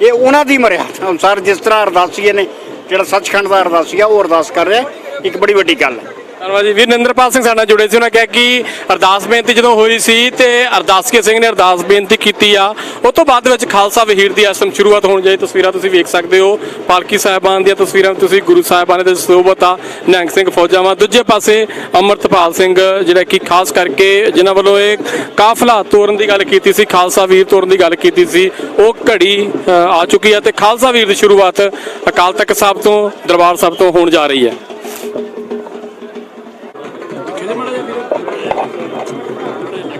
ਇਹ ਉਹਨਾਂ ਦੀ ਮਰਿਆਦਾ ਅਨੁਸਾਰ। ਜਿਸ ਤਰ੍ਹਾਂ ਅਰਦਾਸੀਏ ਨੇ ਜਿਹੜਾ ਸੱਚਖੰਡ ਦਾ ਅਰਦਾਸੀਆ ਉਹ ਅਰਦਾਸ ਕਰ ਰਿਹਾ, ਇੱਕ ਬੜੀ ਵੱਡੀ ਗੱਲ ਹੈ। ਧੰਨਵਾਦ ਜੀ। ਵੀਰ ਨਰਿੰਦਰਪਾਲ ਸਿੰਘ ਸਾਡੇ ਨਾਲ ਜੁੜੇ ਸੀ। ਉਹਨਾਂ ਕਿਹਾ ਕਿ ਅਰਦਾਸ ਬੇਨਤੀ ਜਦੋਂ ਹੋਈ ਸੀ ਤੇ ਅਰਦਾਸੀਏ ਸਿੰਘ ਨੇ ਅਰਦਾਸ ਬੇਨਤੀ ਕੀਤੀ ਆ, ਉਸ ਤੋਂ ਬਾਅਦ ਵਿੱਚ ਖਾਲਸਾ ਵਹੀਰ ਦੀ ਅਸਮ ਸ਼ੁਰੂਆਤ ਹੋਣ ਜਾਈ। ਤਸਵੀਰਾਂ ਤੁਸੀਂ ਵੇਖ ਸਕਦੇ ਹੋ, ਪਾਲਕੀ ਸਾਹਿਬਾਨ ਦੀਆਂ ਤਸਵੀਰਾਂ ਤੁਸੀਂ, ਗੁਰੂ ਸਾਹਿਬਾਨ ਦੇ ਸੋਭਤ ਆ, ਨਿਹੰਗ ਸਿੰਘ ਫੌਜਾਂ ਵਾ। ਦੂਜੇ ਪਾਸੇ ਅੰਮ੍ਰਿਤਪਾਲ ਸਿੰਘ ਜਿਹੜਾ ਕਿ ਖਾਸ ਕਰਕੇ ਜਿਨ੍ਹਾਂ ਵੱਲੋਂ ਇਹ ਕਾਫਲਾ ਤੋਰਨ ਦੀ ਗੱਲ ਕੀਤੀ ਸੀ, ਖਾਲਸਾ ਵੀਰ ਤੋਰਨ ਦੀ ਗੱਲ ਕੀਤੀ ਸੀ, ਉਹ ਘੜੀ ਆ ਚੁੱਕੀ ਹੈ ਤੇ ਖਾਲਸਾ ਵੀਰ ਦੀ ਸ਼ੁਰੂਆਤ ਅਕਾਲ ਤਖਤ ਸਾਹਿਬ ਤੋਂ, ਦਰਬਾਰ ਸਾਹਿਬ ਤੋਂ ਹੋਣ ਜਾ ਰਹੀ ਹੈ।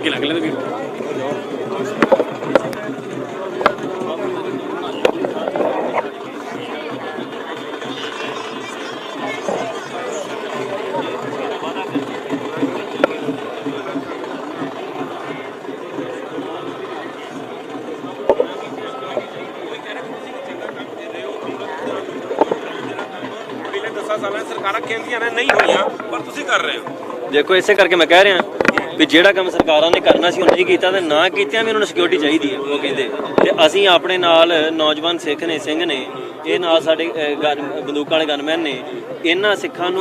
ਲੱਗ ਲੈਂਦੇ ਵੀਰ। ਸਰਕਾਰਾਂ ਕਹਿੰਦੀਆਂ ਨੇ ਨਹੀਂ ਹੋਈਆਂ, ਪਰ ਤੁਸੀਂ ਕਰ ਰਹੇ ਹੋ। ਦੇਖੋ ਇਸੇ ਕਰਕੇ ਮੈਂ ਕਹਿ ਰਿਹਾ ਵੀ ਜਿਹੜਾ ਕੰਮ ਸਰਕਾਰਾਂ ਨੇ ਕਰਨਾ ਸੀ ਉਹ ਨਹੀਂ ਕੀਤਾ, ਤੇ ਨਾ ਕੀਤਿਆਂ ਵੀ ਉਹਨਾਂ ਨੂੰ ਸਿਕਿਉਰਿਟੀ ਚਾਹੀਦੀ ਹੈ। ਉਹ ਕਹਿੰਦੇ ਤੇ ਅਸੀਂ ਆਪਣੇ ਨਾਲ ਨੌਜਵਾਨ ਸਿੱਖ ਨੇ, ਸਿੰਘ ਨੇ, ਇਹ ਨਾਲ ਸਾਡੇ ਬੰਦੂਕਾਂ ਵਾਲੇ ਗਨਮੈਨ ਨੇ, ਇਹਨਾਂ ਸਿੱਖਾਂ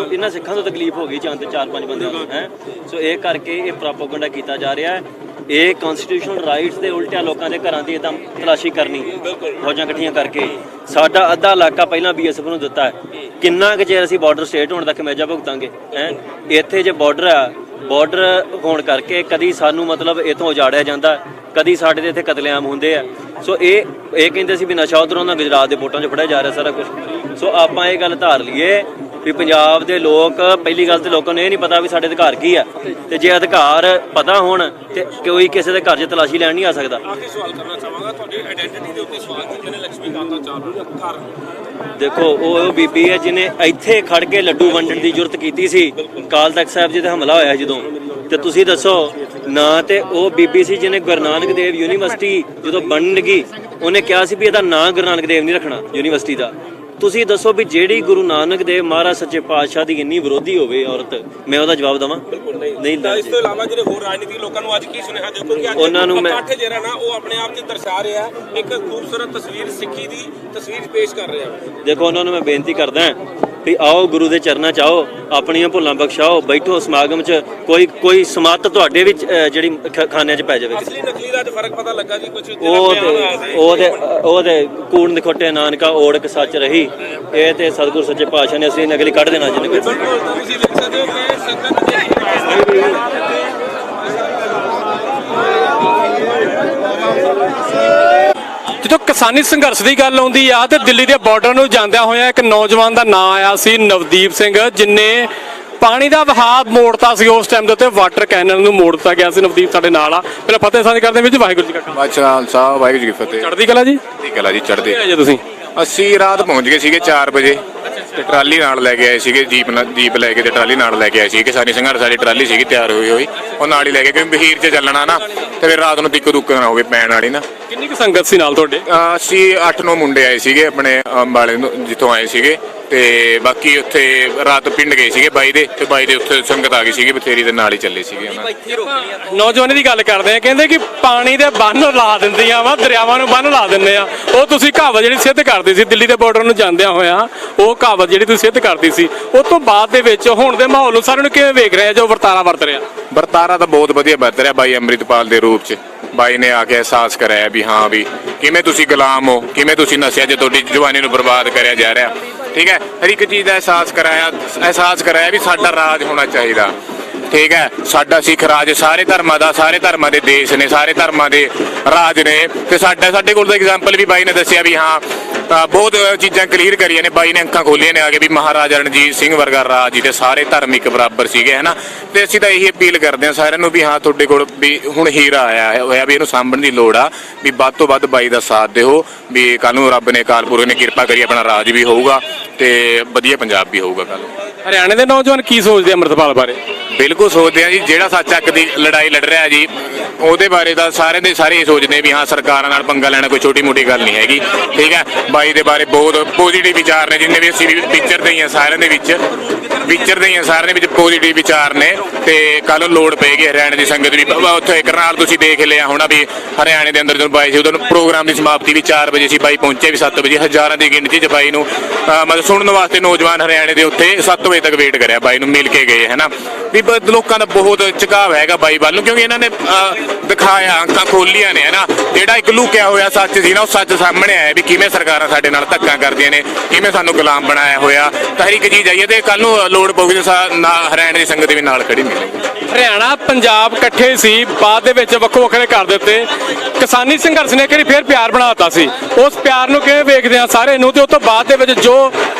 ਤੋਂ ਤਕਲੀਫ ਹੋ ਗਈ ਚੰਦ 4-5 ਬੰਦਿਆਂ ਨੂੰ ਹੈ। ਸੋ ਇਹ ਕਰਕੇ ਇਹ ਪ੍ਰੋਪਗੈਂਡਾ ਕੀਤਾ ਜਾ ਰਿਹਾ ਹੈ। ਇਹ ਕਨਸਟੀਟਿਊਸ਼ਨਲ ਰਾਈਟਸ ਦੇ ਉਲਟਿਆ ਲੋਕਾਂ ਦੇ ਘਰਾਂ ਦੀ ਇੱਦਾਂ ਤਲਾਸ਼ੀ ਕਰਨੀ, ਫੌਜਾਂ ਇਕੱਠੀਆਂ ਕਰਕੇ। ਸਾਡਾ ਅੱਧਾ ਇਲਾਕਾ ਪਹਿਲਾਂ BSF ਨੂੰ ਦਿੱਤਾ ਹੈ। ਕਿੰਨਾ ਕੁ ਚਿਰ ਅਸੀਂ ਬਾਰਡਰ ਸਟੇਟ ਹੋਣ ਤੱਕ ਮੇਜਾ ਭੁਗਤਾਂਗੇ ਹੈ। ਇੱਥੇ ਜੇ ਬਾਰਡਰ ਹੋਣ ਕਰਕੇ ਕਦੀ ਸਾਨੂੰ ਮਤਲਬ ਇੱਥੋਂ ਉਜਾੜਿਆ ਜਾਂਦਾ, ਕਦੀ ਸਾਡੇ ਦੇ ਇੱਥੇ ਕਤਲੇਆਮ ਹੁੰਦੇ ਆ। ਸੋ ਇਹ ਕਹਿੰਦੇ ਸੀ ਵੀ ਨਸ਼ਾ ਉਧਰੋਂ ਦਾ ਗੁਜਰਾਤ ਦੇ ਵੋਟਾਂ 'ਚ ਫੜਿਆ ਜਾ ਰਿਹਾ ਸਾਰਾ ਕੁਝ। ਸੋ ਆਪਾਂ ਇਹ ਗੱਲ ਧਾਰ ਲਈਏ ਵੀ ਪੰਜਾਬ ਦੇ ਲੋਕ ਪਹਿਲੀ ਗੱਲ ਤੇ ਲੋਕਾਂ ਨੂੰ ਇਹ ਨਹੀਂ ਪਤਾ ਵੀ ਸਾਡੇ ਅਧਿਕਾਰ ਕੀ ਆ, ਤੇ ਜੇ ਅਧਿਕਾਰ ਪਤਾ ਹੋਣ ਤੇ ਕੋਈ ਕਿਸੇ ਦੇ ਘਰ 'ਚ ਤਲਾਸ਼ੀ ਲੈਣ ਨਹੀਂ ਆ ਸਕਦਾ। ਆਖਰੀ ਸਵਾਲ ਕਰਨਾ ਚਾਹਾਂਗਾ, ਤੁਹਾਡੀ ਆਇਡੈਂਟੀਟੀ ਦੇ ਉੱਤੇ ਸਵਾਲ ਕੀਤੇ ਨੇ ਲక్ష్ਮੀ ਕਾਂਤਾ ਚਾਵਲਾ ਘਰ। ਦੇਖੋ ਉਹ ਬੀਬੀ ਹੈ ਜਿਹਨੇ ਇੱਥੇ ਖੜ ਕੇ ਲੱਡੂ ਵੰਡਣ ਦੀ ਜ਼ਰੂਰਤ ਕੀਤੀ ਸੀ ਅਕਾਲ ਤਖਤ ਸਾਹਿਬ ਜੀ ਤੇ ਹਮਲਾ ਹੋਇਆ ਜਦੋਂ, ਤੇ ਤੁਸੀਂ ਦੱਸੋ ਨਾ ਤੇ ਉਹ ਬੀਬੀ ਸੀ ਜਿਹਨੇ ਗੁਰੂ ਨਾਨਕ ਦੇਵ ਯੂਨੀਵਰਸਿਟੀ ਜਦੋਂ ਬਣਨ ਲੱਗੀ ਉਹਨੇ ਕਿਹਾ ਸੀ ਵੀ ਇਹਦਾ ਨਾਂ ਗੁਰੂ ਨਾਨਕ ਦੇਵ ਨਹੀਂ ਰੱਖਣਾ ਯੂਨੀਵਰਸਿਟੀ ਦਾ। ਤੁਸੀਂ ਦੱਸੋ ਵੀ ਜਿਹੜੀ ਗੁਰੂ ਨਾਨਕ ਦੇਵ ਮਹਾਰਾਜ ਸੱਚੇ ਪਾਤਸ਼ਾਹ ਦੀ ਇੰਨੀ ਵਿਰੋਧੀ ਹੋਵੇ ਔਰਤ, ਮੈਂ ਉਹਦਾ ਜਵਾਬ ਦੇਵਾਂ? ਨਹੀਂ। ਤਾਂ ਇਸ ਤੋਂ ਇਲਾਵਾ ਜਿਹੜੇ ਹੋਰ ਰਾਜਨੀਤਿਕ ਲੋਕਾਂ ਨੂੰ ਅੱਜ ਕੀ ਸੁਨੇਹਾ ਦਿਓ, ਕਿਉਂਕਿ ਅੱਜ ਉਹਨਾਂ ਨੂੰ ਮੈਂ ਇਕੱਠ ਜਿਹੜਾ ਨਾ ਉਹ ਆਪਣੇ ਆਪ 'ਚ ਦਰਸਾ ਰਿਹਾ ਇੱਕ ਖੂਬਸੂਰਤ ਤਸਵੀਰ, ਸਿੱਖੀ ਦੀ ਤਸਵੀਰ ਪੇਸ਼ ਕਰ ਰਿਹਾ। ਦੇਖੋ ਉਹਨਾਂ ਨੂੰ ਮੈਂ ਬੇਨਤੀ ਕਰਦਾ ਵੀ ਆਓ ਗੁਰੂ ਦੇ ਚਰਨਾਂ 'ਚ ਆਓ, ਆਪਣੀਆਂ ਭੁੱਲਾਂ ਬਖਸ਼ਾਓ, ਬੈਠੋ ਸਮਾਗਮ 'ਚ, ਕੋਈ ਸਮਾਤ ਤੁਹਾਡੇ ਵਿੱਚ ਜਿਹੜੀ ਖਾਨਿਆਂ 'ਚ ਪੈ ਜਾਵੇ। ਅਸਲੀ ਨਕਲੀ ਦਾ ਫਰਕ ਪਤਾ ਲੱਗਾ ਜੀ ਕੁਝ? ਉਹਦੇ ਕੂੜ ਨਿਖੋਟੇ ਨਾਨਕਾ ਓੜਕ ਸੱਚ ਰਹੀ, ਇਹ ਤੇ ਸਤਿਗੁਰ ਸੱਚੇ ਪਾਤਸ਼ਾਹ ਨੇ ਅਸਲੀ ਨਕਲੀ ਕੱਢ ਦੇਣਾ ਜਿਹਨੇ ਵਿੱਚ। ਤੁਸੀਂ ਦੇਖ ਸਕਦੇ ਹੋ ਕਿ ਸੰਗਤ ਦੇ ਜਦੋਂ ਕਿਸਾਨੀ ਸੰਘਰਸ਼ ਦੀ ਗੱਲ ਆਉਂਦੀ ਆ ਤੇ ਦਿੱਲੀ ਦੇ ਬਾਰਡਰ ਨੂੰ ਜਾਂਦਿਆਂ ਹੋਇਆ ਇੱਕ ਨੌਜਵਾਨ ਦਾ ਨਾਂ ਆਇਆ ਸੀ ਨਵਦੀਪ ਸਿੰਘ, ਜਿਨੇ ਪਾਣੀ ਦਾ ਵਹਾਅ ਮੋੜਤਾ ਸੀ ਉਸ ਟਾਈਮ ਦੇ ਉੱਤੇ, ਵਾਟਰ ਕੈਨਲ ਨੂੰ ਮੋੜ ਦਿੱਤਾ ਗਿਆ ਸੀ। ਨਵਦੀਪ ਸਾਡੇ ਨਾਲ ਆ, ਪਹਿਲਾਂ ਫਤਿਹ ਸਾਂਝ ਕਰਦੇ ਵਿੱਚ ਵਾਹਿਗੁਰੂ ਜੀ ਕਾ ਖਾਲਸਾ ਵਾਹਿਗੁਰੂ ਜੀ ਕੀ ਫਤਿਹ। ਚੜ੍ਹਦੀ ਕਲਾ ਜੀ। ਠੀਕ ਹੈ ਜੀ, ਚੜ੍ਹਦੇ। ਜੀ ਤੁਸੀਂ ਅਸੀਂ ਰਾਤ ਪਹੁੰਚ ਗਏ ਸੀਗੇ 4 ਵਜੇ ਤੇ ਟਰਾਲੀ ਨਾਲ ਲੈ ਕੇ ਆਏ ਸੀਗੇ, ਜੀਪ ਲੈ ਕੇ ਤੇ ਟਰਾਲੀ ਨਾਲ ਲੈ ਕੇ ਆਏ ਸੀ। ਕਿਸਾਨੀ ਸੰਘਰਸ਼ ਸਾਡੀ ਟਰਾਲੀ ਸੀਗੀ ਤਿਆਰ ਹੋਈ ਉਹ ਨਾਲ ਹੀ ਲੈ ਕੇ, ਕਿਉਂਕਿ ਬਹੀਰ 'ਚ ਚੱਲਣਾ ਨਾ ਤੇ ਫਿਰ ਰਾਤ ਨੂੰ ਦਿੱਕਤ ਦੁੱਕਤ ਨਾ ਹੋਵੇ ਪੈਣ ਵਾਲੀ ਨਾ। ਕਿੰਨੀ ਕੁ ਸੰਗਤ ਸੀ ਨਾਲ ਤੁਹਾਡੇ? ਅਸੀਂ 8-9 ਮੁੰਡੇ ਆਏ ਸੀਗੇ ਆਪਣੇ ਅੰਬਾਲੇ ਜਿੱਥੋਂ ਆਏ ਸੀਗੇ, ਤੇ ਬਾਕੀ ਉੱਥੇ ਰਾਤ ਪਿੰਡ ਗਏ ਸੀਗੇ ਬਾਈ ਦੇ, ਤੇ ਬਾਈ ਦੇ ਉੱਥੇ ਸੰਗਤ ਆ ਗਈ ਸੀਗੀ ਬਥੇਰੀ, ਦੇ ਨਾਲ ਹੀ ਚੱਲੇ ਸੀਗੇ। ਨੌਜਵਾਨੀ ਦੀ ਗੱਲ ਕਰਦੇ ਆ, ਕਹਿੰਦੇ ਕਿ ਪਾਣੀ ਦੇ ਬੰਨ ਲਾ ਦਿੰਦੀਆਂ ਵਾ, ਦਰਿਆਵਾਂ ਨੂੰ ਬੰਨ ਲਾ ਦਿੰਦੇ ਆ। ਉਹ ਤੁਸੀਂ ਕਹਾਵਤ ਜਿਹੜੀ ਸਿੱਧ ਕਰਦੀ ਸੀ ਦਿੱਲੀ ਦੇ ਬਾਰਡਰ ਨੂੰ ਜਾਂਦਿਆਂ ਹੋਇਆ, ਉਹ ਕਹਾਵਤ ਜਿਹੜੀ ਤੁਸੀਂ ਸਿੱਧ ਕਰਦੀ ਸੀ, ਉਹ ਤੋਂ ਬਾਅਦ ਦੇ ਵਿੱਚ ਹੁਣ ਦੇ ਮਾਹੌਲ ਨੂੰ ਸਾਰਿਆਂ ਨੂੰ ਕਿਵੇਂ ਵੇਖ ਰਿਹਾ ਜੋ ਵਰਤਾਰਾ ਵਰਤ ਰਿਹਾ? ਵਰਤਾਰਾ ਤਾਂ ਬਹੁਤ ਵਧੀਆ ਵਰਤ ਰਿਹਾ ਬਾਈ ਅੰਮ੍ਰਿਤਪਾਲ ਦੇ ਰੂਪ 'ਚ। ਬਾਈ ਨੇ ਆ ਕੇ ਅਹਿਸਾਸ ਕਰਾਇਆ ਵੀ ਹਾਂ ਵੀ ਕਿਵੇਂ ਤੁਸੀਂ ਗੁਲਾਮ ਹੋ, ਕਿਵੇਂ ਤੁਸੀਂ ਨਸ਼ਿਆਂ 'ਚ ਤੁਹਾਡੀ ਜਵਾਨੀ ਨੂੰ ਬਰਬਾਦ ਕਰਿਆ ਜਾ ਰਿਹਾ। ਠੀਕ ਹੈ, ਹਰ ਇੱਕ ਚੀਜ਼ ਦਾ ਅਹਿਸਾਸ ਕਰਾਇਆ ਵੀ ਸਾਡਾ ਰਾਜ ਹੋਣਾ ਚਾਹੀਦਾ। ਠੀਕ ਹੈ, ਸਾਡਾ ਸਿੱਖ ਰਾਜ ਸਾਰੇ ਧਰਮਾਂ ਦੇ ਦੇਸ਼ ਨੇ, ਸਾਰੇ ਧਰਮਾਂ ਦੇ ਰਾਜ ਨੇ, ਤੇ ਸਾਡੇ ਕੋਲ ਤਾਂ ਐਗਜ਼ਾਮਪਲ ਵੀ ਬਾਈ ਨੇ ਦੱਸਿਆ ਵੀ ਹਾਂ ਬਹੁਤ ਚੀਜ਼ਾਂ ਕਲੀਅਰ ਕਰੀਆਂ ਨੇ। ਬਾਈ ਨੇ ਅੱਖਾਂ ਖੋਲੀਆਂ ਨੇ ਆ ਕੇ ਵੀ ਮਹਾਰਾਜਾ ਰਣਜੀਤ ਸਿੰਘ ਵਰਗਾ ਰਾਜ ਜੀ ਤੇ ਸਾਰੇ ਧਰਮ ਇੱਕ ਬਰਾਬਰ ਸੀਗੇ, ਹੈ ਨਾ। ਤੇ ਅਸੀਂ ਤਾਂ ਇਹੀ ਅਪੀਲ ਕਰਦੇ ਹਾਂ ਸਾਰਿਆਂ ਨੂੰ ਵੀ ਹਾਂ ਤੁਹਾਡੇ ਕੋਲ ਵੀ ਹੁਣ ਹੀਰਾ ਆਇਆ ਹੋਇਆ ਵੀ ਇਹਨੂੰ ਸਾਂਭਣ ਦੀ ਲੋੜ ਆ, ਵੀ ਵੱਧ ਤੋਂ ਵੱਧ ਬਾਈ ਦਾ ਸਾਥ ਦਿਓ, ਵੀ ਕੱਲ ਨੂੰ ਰੱਬ ਨੇ ਅਕਾਲ ਪੁਰਖ ਨੇ ਕਿਰਪਾ ਕਰੀ ਆਪਣਾ ਰਾਜ ਵੀ ਹੋਊਗਾ ਤੇ ਵਧੀਆ ਪੰਜਾਬ ਵੀ ਹੋਊਗਾ ਕੱਲ। ਹਰਿਆਣੇ ਦੇ ਨੌਜਵਾਨ ਕੀ ਸੋਚਦੇ ਅੰਮ੍ਰਿਤਪਾਲ ਬਾਰੇ? ਬਿਲਕੁਲ ਸੋਚਦੇ ਆ ਜੀ, ਜਿਹੜਾ ਸੱਚ ਹੱਕ ਦੀ ਲੜਾਈ ਲੜ ਰਿਹਾ ਜੀ ਉਹਦੇ ਬਾਰੇ ਤਾਂ ਸਾਰੇ ਇਹ ਸੋਚਦੇ ਵੀ ਹਾਂ ਸਰਕਾਰਾਂ ਨਾਲ ਪੰਗਾ ਲੈਣਾ ਕੋਈ ਛੋਟੀ ਮੋਟੀ ਗੱਲ ਨਹੀਂ ਹੈਗੀ। ਠੀਕ ਹੈ, ਬਾਈ ਦੇ ਬਾਰੇ ਬਹੁਤ ਪੋਜ਼ਿਟਿਵ ਵਿਚਾਰ ਨੇ, ਜਿੰਨੇ ਵੀ ਅਸੀਂ ਵਿਚਰਦੇ ਹੀ ਆ ਸਾਰਿਆਂ ਦੇ ਵਿੱਚ ਪੋਜ਼ਿਟਿਵ ਵਿਚਾਰ ਨੇ। ਤੇ ਕੱਲ ਲੋੜ ਪਏਗੀ ਹਰਿਆਣੇ ਦੀ ਸੰਗਤ ਵੀ, ਉੱਥੇ ਕਰਨਾਲ ਤੁਸੀਂ ਦੇਖ ਲਿਆ ਹੋਣਾ ਵੀ ਹਰਿਆਣੇ ਦੇ ਅੰਦਰ ਜਦੋਂ ਬਾਈ ਸੀ ਉਦੋਂ ਪ੍ਰੋਗਰਾਮ ਦੀ ਸਮਾਪਤੀ ਵੀ 4 ਵਜੇ ਸੀ, ਬਾਈ ਪਹੁੰਚੇ ਵੀ 7 ਵਜੇ, ਹਜ਼ਾਰਾਂ ਦੀ ਗਿਣਤੀ 'ਚ ਬਾਈ ਨੂੰ ਮਤਲਬ ਸੁਣਨ ਵਾਸਤੇ ਨੌਜਵਾਨ ਹਰਿਆਣੇ ਦੇ ਉੱਤੇ 7 ਵਜੇ ਤੱਕ ਵੇਟ ਕਰਿਆ, ਬਾਈ ਨੂੰ ਮਿਲ ਕੇ ਗਏ, ਹੈ ਨਾ। ਵੀ ਲੋਕਾਂ ਦਾ ਬਹੁਤ ਝੁਕਾਅ ਹੈਗਾ ਬਾਈ ਵੱਲ ਨੂੰ, ਕਿਉਂਕਿ ਇਹਨਾਂ ਨੇ ਦਿਖਾਇਆ, ਅੱਖਾਂ ਖੋਲੀਆਂ ਨੇ, ਹੈ ਨਾ। ਜਿਹੜਾ ਇੱਕ ਲੁਕਿਆ ਹੋਇਆ ਸੱਚ ਸੀ ਨਾ ਉਹ ਸੱਚ ਸਾਹਮਣੇ ਆਇਆ ਵੀ ਕਿਵੇਂ ਸਰਕਾਰਾਂ ਸਾਡੇ ਨਾਲ ਧੱਕਾ ਕਰਦੀਆਂ ਨੇ, ਕਿਵੇਂ ਸਾਨੂੰ ਗੁਲਾਮ ਬਣਾਇਆ ਹੋਇਆ। ਤਾਂ ਹਰ ਇੱਕ ਚੀਜ਼ ਆਈਏ ਤੇ ਕੱਲ ਨੂੰ ਲੋੜ ਪਊਗੀ ਤਾਂ ਹਰਿਆਣੇ ਦੀ ਸੰਗਤ ਵੀ ਨਾਲ ਖੜੀ ਮਿਲੇਗੀ। ਹਰਿਆਣਾ ਪੰਜਾਬ ਇਕੱਠੇ ਸੀ, ਬਾਅਦ ਦੇ ਵਿੱਚ ਵੱਖੋ ਵੱਖਰੇ ਕਰ ਦਿੱਤੇ। ਕਿਸਾਨੀ ਸੰਘਰਸ਼ ਨੇ ਕਿਹੜੀ ਫੇਰ ਪਿਆਰ ਬਣਾਤਾ ਸੀ, ਉਸ ਪਿਆਰ ਨੂੰ ਕਿਵੇਂ ਵੇਖਦੇ ਆ ਸਾਰੇ ਨੂੰ? ਤੇ ਉਸ ਤੋਂ ਬਾਅਦ ਦੇ ਵਿੱਚ ਜੋ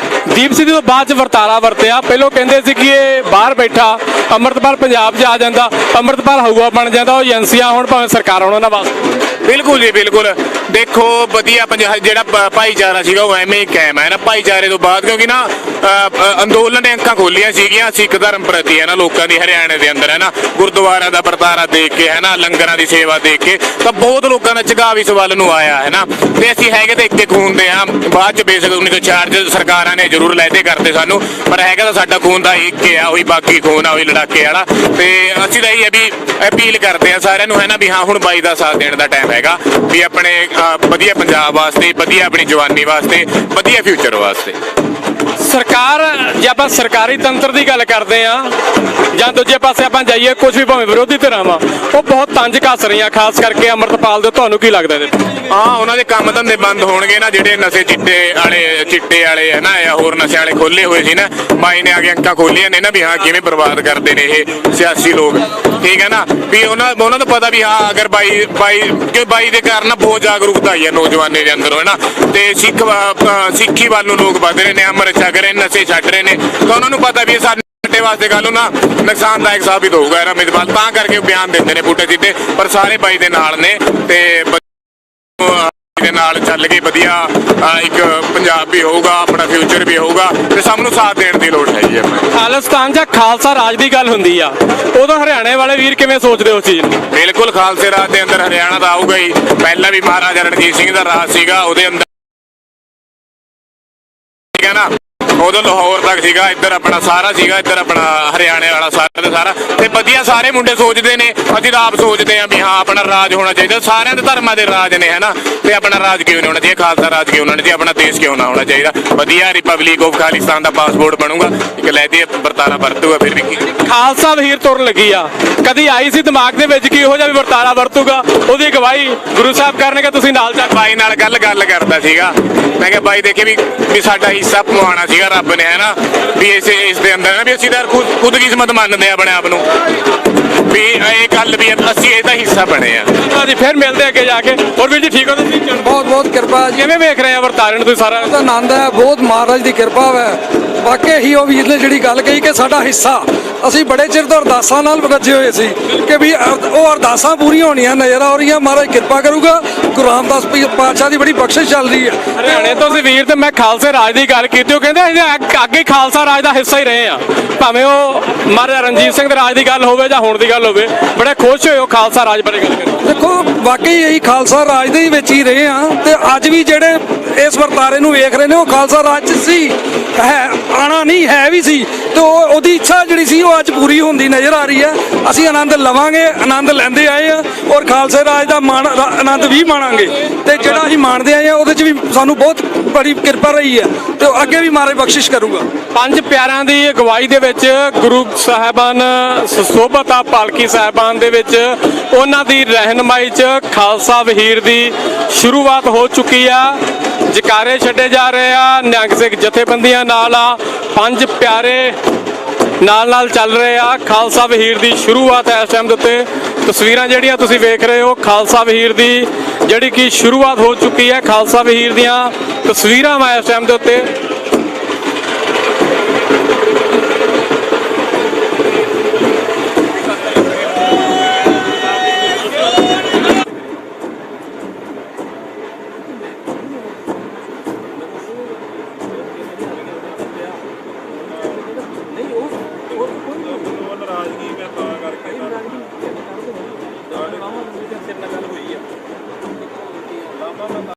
ਦੀਪ ਸਿੱਧੂ ਤੋਂ ਬਾਅਦ ਚ ਵਰਤਾਰਾ ਵਰਤਿਆ, ਪਹਿਲੋਂ ਕਹਿੰਦੇ ਸੀ ਕਿ ਇਹ ਬਾਹਰ ਬੈਠਾ, ਅੰਮ੍ਰਿਤਪਾਲ ਪੰਜਾਬ 'ਚ ਆ ਜਾਂਦਾ, ਅੰਮ੍ਰਿਤਪਾਲ ਹਊਆ ਬਣ ਜਾਂਦਾ, ਉਹ ਏਜੰਸੀਆਂ ਹੁਣ ਭਾਵੇਂ ਸਰਕਾਰ ਉਹਨਾਂ ਵਾਸਤੇ। ਬਿਲਕੁਲ ਜੀ ਬਿਲਕੁਲ। ਦੇਖੋ ਵਧੀਆ ਜਿਹੜਾ ਭਾਈਚਾਰਾ ਸੀਗਾ ਉਹ ਐਵੇਂ ਹੀ ਕਾਇਮ ਹੈ ਨਾ ਭਾਈਚਾਰੇ ਤੋਂ ਬਾਅਦ, ਕਿਉਂਕਿ ਨਾ ਅੰਦੋਲਨ ਨੇ ਅੱਖਾਂ ਖੋਲੀਆਂ ਸੀਗੀਆਂ ਸਿੱਖ ਧਰਮ ਪ੍ਰਤੀ, ਹੈ ਨਾ, ਲੋਕਾਂ ਦੀ ਹਰਿਆਣੇ ਦੇ ਅੰਦਰ, ਹੈ ਨਾ। ਗੁਰਦੁਆਰਿਆਂ ਦਾ ਵਰਤਾਰਾ ਦੇਖ ਕੇ, ਹੈ ਨਾ, ਲੰਗਰਾਂ ਦੀ ਸੇਵਾ ਦੇਖ ਕੇ ਤਾਂ ਬਹੁਤ ਲੋਕਾਂ ਦਾ ਝੁਕਾਅ ਇਸ ਵੱਲ ਨੂੰ ਆਇਆ, ਹੈ ਨਾ। ਤੇ ਅਸੀਂ ਹੈਗੇ ਤਾਂ ਇੱਕੇ ਖੂਨ ਦੇ ਆ, ਬਾਅਦ ਚ ਬੇਸ਼ੱਕ 1904 ਚ ਸਰਕਾਰਾਂ ਨੇ ਜ਼ਰੂਰ ਲੈਦੇ ਕਰਦੇ ਸਾਨੂੰ, ਪਰ ਹੈਗਾ ਤਾਂ ਸਾਡਾ ਖੂਨ ਦਾ ਇੱਕ ਆ, ਉਹੀ ਬਾਕੀ ਖੂਨ ਆ, ਉਹੀ ਲੜਾਕੇ ਵਾਲਾ। ਤੇ ਅਸੀਂ ਤਾਂ ਇਹ ਵੀ ਅਪੀਲ ਕਰਦੇ ਆ ਸਾਰਿਆਂ ਨੂੰ, ਹੈ ਨਾ, ਵੀ ਹਾਂ ਹੁਣ ਬਾਈ ਦਾ ਸਾਥ ਦੇਣ ਦਾ ਟਾਈਮ ਹੈਗਾ, ਵੀ ਆਪਣੇ ਵਧੀਆ ਪੰਜਾਬ ਵਾਸਤੇ, ਵਧੀਆ ਆਪਣੀ ਜਵਾਨੀ ਵਾਸਤੇ, ਵਧੀਆ ਫਿਊਚਰ ਵਾਸਤੇ। ਸਰਕਾਰ, ਜੇ ਆਪਾਂ ਸਰਕਾਰੀ ਤੰਤਰ ਦੀ ਗੱਲ ਕਰਦੇ ਆ ਜਾਂ ਦੂਜੇ ਪਾਸੇ ਆਪਾਂ ਜਾਈਏ, ਕੁਝ ਵੀ ਭਾਵੇਂ ਵਿਰੋਧੀ ਧਿਰਾਂ ਵਾ ਉਹ ਬਹੁਤ ਤੰਜ ਕੱਸ ਰਹੀਆਂ, ਖਾਸ ਕਰਕੇ ਅੰਮ੍ਰਿਤਪਾਲ ਦੇ। ਤੁਹਾਨੂੰ ਕੀ ਲੱਗਦਾ ਇਹਦੇ? ਹਾਂ, ਉਹਨਾਂ ਦੇ ਕੰਮ ਧੰਦੇ ਬੰਦ ਹੋਣਗੇ ਨਾ, ਜਿਹੜੇ ਨਸ਼ੇ ਚਿੱਟੇ ਵਾਲੇ ਹੈ ਨਾ, ਜਾਂ ਹੋਰ ਨਸ਼ੇ ਵਾਲੇ ਖੋਲੇ ਹੋਏ ਸੀ ਨਾ, ਬਾਈ ਨੇ ਆ ਕੇ ਅੱਖਾਂ ਖੋਲੀਆਂ ਨੇ ਨਾ ਵੀ ਹਾਂ ਕਿਵੇਂ ਬਰਬਾਦ ਕਰਦੇ ਨੇ ਇਹ ਸਿਆਸੀ ਲੋਕ। ਠੀਕ ਹੈ ਨਾ ਵੀ ਉਹਨਾਂ ਨੂੰ ਪਤਾ ਵੀ ਹਾਂ ਅਗਰ ਬਾਈ ਦੇ ਕਾਰਨ ਬਹੁਤ ਜਾਗਰੂਕਤਾ ਆਈ ਹੈ ਨੌਜਵਾਨੀ ਦੇ ਅੰਦਰ ਹੈ ਨਾ ਤੇ ਸਿੱਖੀ ਵੱਲ ਨੂੰ ਲੋਕ ਵੱਧ ਰਹੇ ਨੇ ਅੰਮ੍ਰਿਤ ਛਕ ਰਹੇ ਨੇ ਨਸ਼ੇ ਛੱਡ ਰਹੇ ਨੇ ਤਾਂ ਉਹਨਾਂ ਨੂੰ ਪਤਾ ਵੀ ਇਹ ਸਾਡੇ ਵਾਸਤੇ ਗੱਲ ਨੂੰ ਨਾ ਨੁਕਸਾਨਦਾਇਕ ਸਾਬਿਤ ਹੋਊਗਾ ਇਹਦਾ ਮਿਸਬਾਲ ਤਾਂ ਕਰਕੇ ਬਿਆਨ ਦਿੰਦੇ ਨੇ ਪੁੱਠੇ ਸਿੱਧੇ ਪਰ ਸਾਰੇ ਬਾਈ ਦੇ ਨਾਲ ਨੇ ਤੇ ਦੇ ਨਾਲ ਚੱਲ ਕੇ ਵਧੀਆ ਇੱਕ ਪੰਜਾਬ ਵੀ ਹੋਊਗਾ ਆਪਣਾ ਫਿਊਚਰ ਵੀ ਹੋਊਗਾ ਤੇ ਸਭ ਨੂੰ ਸਾਥ ਦੇਣ ਦੀ ਲੋੜ ਹੈਗੀ ਹੈ। ਖਾਲਿਸਤਾਨ ਜਾਂ ਖਾਲਸਾ ਰਾਜ ਦੀ ਗੱਲ ਹੁੰਦੀ ਆ ਉਦੋਂ ਹਰਿਆਣੇ ਵਾਲੇ ਵੀਰ ਕਿਵੇਂ ਸੋਚਦੇ ਉਸ ਚੀਜ਼ ਨੂੰ? ਬਿਲਕੁਲ ਖਾਲਸੇ ਰਾਜ ਦੇ ਅੰਦਰ ਹਰਿਆਣਾ ਤਾਂ ਆਊਗਾ ਹੀ ਪਹਿਲਾਂ ਵੀ ਮਹਾਰਾਜਾ ਰਣਜੀਤ ਸਿੰਘ ਦਾ ਰਾਜ ਸੀਗਾ ਉਹਦੇ ਅੰਦਰ ਠੀਕ ਹੈ ਨਾ ਉਦੋਂ ਲਾਹੌਰ ਤੱਕ ਸੀਗਾ ਇੱਧਰ ਆਪਣਾ ਸਾਰਾ ਸੀਗਾ ਇੱਧਰ ਆਪਣਾ ਹਰਿਆਣੇ ਵਾਲਾ ਸਾਰਾ ਤੇ ਸਾਰਾ ਤੇ ਵਧੀਆ ਸਾਰੇ ਮੁੰਡੇ ਸੋਚਦੇ ਨੇ ਅਸੀਂ ਤਾਂ ਆਪ ਸੋਚਦੇ ਹਾਂ ਵੀ ਹਾਂ ਆਪਣਾ ਰਾਜ ਹੋਣਾ ਚਾਹੀਦਾ ਸਾਰਿਆਂ ਦੇ ਧਰਮਾਂ ਦੇ ਰਾਜ ਨੇ ਹਨਾ ਤੇ ਆਪਣਾ ਰਾਜ ਕਿਉਂ ਨਹੀਂ ਹੋਣਾ ਚਾਹੀਦਾ ਖਾਲਸਾ ਰਾਜ ਕਿਉਂ ਹੋਣਾ ਚਾਹੀਦਾ ਆਪਣਾ ਦੇਸ਼ ਕਿਉਂ ਨਾ ਹੋਣਾ ਚਾਹੀਦਾ ਵਧੀਆ republic of Khalistan the passport ਬਣੂਗਾ ਇੱਕ ਲੈਦੀ ਵਰਤਾਰਾ ਵਰਤੂਗਾ ਫਿਰ ਵੀ ਖਾਲਸਾ ਵਹੀਰ ਤੁਰਨ ਲੱਗੀ ਆ ਕਦੀ ਆਈ ਸੀ ਦਿਮਾਗ ਦੇ ਵਿੱਚ ਕੀ ਇਹੋ ਜਿਹਾ ਵੀ ਵਰਤਾਰਾ ਵਰਤੂਗਾ ਉਹਦੀ ਅਗਵਾਈ ਗੁਰੂ ਸਾਹਿਬ ਕਰਨਗੇ ਤੁਸੀਂ ਨਾਲ ਚੱਲ ਬਾਈ ਨਾਲ ਗੱਲ ਕਰਦਾ ਸੀਗਾ ਮੈਂ ਕਿਹਾ ਬਾਈ ਦੇਖੇ ਵੀ ਸਾਡਾ ਹਿੱਸਾ ਪਵਾਉਣਾ ਸੀਗਾ ਰੱਬ ਨੇ ਹਨਾ ਵੀ ਇਸ ਦੇ ਅੰਦਰ ਨਾ ਵੀ ਅਸੀਂ ਤਾਂ ਖੁਦ ਕਿਸਮਤ ਮੰਨਦੇ ਆ ਆਪਣੇ ਆਪ ਨੂੰ ਵੀ ਇਹ ਗੱਲ ਵੀ ਅਸੀਂ ਇਹਦਾ ਹਿੱਸਾ ਬਣੇ ਆ ਜੀ ਫਿਰ ਮਿਲਦੇ ਅੱਗੇ ਜਾ ਕੇ ਹੋਰ ਵੀਰ ਜੀ ਠੀਕ ਹੋ ਤੁਸੀਂ ਬਹੁਤ ਬਹੁਤ ਕਿਰਪਾ ਜੀ ਕਿਵੇਂ ਵੇਖ ਰਹੇ ਆ ਵਰਤਾਰੇ ਨੂੰ ਤੁਸੀਂ ਸਾਰਾ ਉਹਦਾ ਆਨੰਦ ਹੈ ਬਹੁਤ ਮਹਾਰਾਜ ਦੀ ਕਿਰਪਾ ਹੈ ਵਾਕਈ ਹੀ ਉਹ ਵੀਰ ਨੇ ਜਿਹੜੀ ਗੱਲ ਕਹੀ ਕਿ ਸਾਡਾ ਹਿੱਸਾ ਅਸੀਂ ਬੜੇ ਚਿਰ ਤੋਂ ਅਰਦਾਸਾਂ ਨਾਲ ਵਗੱਜੇ ਹੋਏ ਸੀ ਕਿ ਵੀ ਉਹ ਅਰਦਾਸਾਂ ਪੂਰੀਆਂ ਹੋਣੀਆਂ ਨਜ਼ਰ ਆ ਰਹੀਆਂ ਮਹਾਰਾਜ ਕਿਰਪਾ ਕਰੂਗਾ ਗੁਰੂ ਰਾਮਦਾਸ ਪਾਤਸ਼ਾਹ ਦੀ ਬੜੀ ਬਖਸ਼ਿਸ਼ ਚੱਲ ਰਹੀ ਹੈ ਹਰਿਆਣੇ ਤੋਂ ਸੀ ਵੀਰ ਤੇ ਮੈਂ ਖਾਲਸੇ ਰਾਜ ਦੀ ਗੱਲ ਕੀਤੀ ਉਹ ਕਹਿੰਦੇ ਅਸੀਂ ਅੱਗੇ ਖਾਲਸਾ ਰਾਜ ਦਾ ਹਿੱਸਾ ਹੀ ਰਹੇ ਆ ਭਾਵੇਂ ਉਹ ਮਹਾਰਾਜਾ ਰਣਜੀਤ ਸਿੰਘ ਦੇ ਰਾਜ ਦੀ ਗੱਲ ਹੋਵੇ ਜਾਂ ਹੁਣ ਦੀ ਗੱਲ ਹੋਵੇ ਬੜੇ ਖੁਸ਼ ਹੋਏ ਹੋ ਖਾਲਸਾ ਰਾਜ ਬਾਰੇ ਗੱਲ ਕਰੀ ਦੇਖੋ ਵਾਕਈ ਇਹੀ ਖਾਲਸਾ ਰਾਜ ਦੇ ਵਿੱਚ ਹੀ ਰਹੇ ਆ ਤੇ ਅੱਜ ਵੀ ਜਿਹੜੇ ਇਸ ਵਰਤਾਰੇ ਨੂੰ ਵੇਖ ਰਹੇ ਨੇ ਉਹ ਖਾਲਸਾ ਰਾਜ 'ਚ ਸੀ ਹੈ ਆਣਾ ਨਹੀਂ ਹੈ ਵੀ ਸੀ ਤੇ ਉਹਦੀ ਇੱਛਾ ਜਿਹੜੀ ਸੀ ਉਹ ਅੱਜ ਪੂਰੀ ਹੁੰਦੀ ਨਜ਼ਰ ਆ ਰਹੀ ਹੈ ਅਸੀਂ ਆਨੰਦ ਲਵਾਂਗੇ ਆਨੰਦ ਲੈਂਦੇ ਆਏ ਆ ਔਰ ਖਾਲਸੇ ਰਾਜ ਦਾ ਆਨੰਦ ਵੀ ਮਾਣਾਂਗੇ ਤੇ ਜਿਹੜਾ ਅਸੀਂ ਮਾਣਦੇ ਆਏ ਆ ਉਹਦੇ 'ਚ ਵੀ ਸਾਨੂੰ ਬਹੁਤ ਬੜੀ ਕਿਰਪਾ ਰਹੀ ਹੈ ਤੇ ਅੱਗੇ ਵੀ ਮਹਾਰਾਜ ਬਖਸ਼ਿਸ਼ ਕਰੂਗਾ। ਪੰਜ ਪਿਆਰਿਆਂ ਦੀ ਅਗਵਾਈ ਦੇ ਵਿੱਚ ਗੁਰੂ ਸਾਹਿਬਾਨ ਸੁਸ਼ੋਭਤ ਆ ਪਾਲਕੀ ਸਾਹਿਬਾਨ ਦੇ ਵਿੱਚ ਉਹਨਾਂ ਦੀ ਰਹਿਨਮਾਈ 'ਚ ਖਾਲਸਾ ਵਹੀਰ ਦੀ ਸ਼ੁਰੂਆਤ ਹੋ ਚੁੱਕੀ ਆ ਜਕਾਰੇ ਛੱਡੇ ਜਾ ਰਹੇ ਆ ਨਿਹੰਗ ਸਿੰਘ ਜਥੇਬੰਦੀਆਂ ਨਾਲ ਆ ਪੰਜ ਪਿਆਰੇ ਨਾਲ ਚੱਲ ਰਹੇ ਆ ਖਾਲਸਾ ਵਹੀਰ ਦੀ ਸ਼ੁਰੂਆਤ ਹੈ ਇਸ ਟਾਈਮ ਦੇ ਉੱਤੇ ਤਸਵੀਰਾਂ ਜਿਹੜੀਆਂ ਤੁਸੀਂ ਵੇਖ ਰਹੇ ਹੋ ਖਾਲਸਾ ਵਹੀਰ ਦੀ ਜਿਹੜੀ ਕਿ ਸ਼ੁਰੂਆਤ ਹੋ ਚੁੱਕੀ ਹੈ ਖਾਲਸਾ ਵਹੀਰ ਦੀਆਂ ਤਸਵੀਰਾਂ ਵਾ ਇਸ ਟਾਈਮ ਦੇ ਉੱਤੇ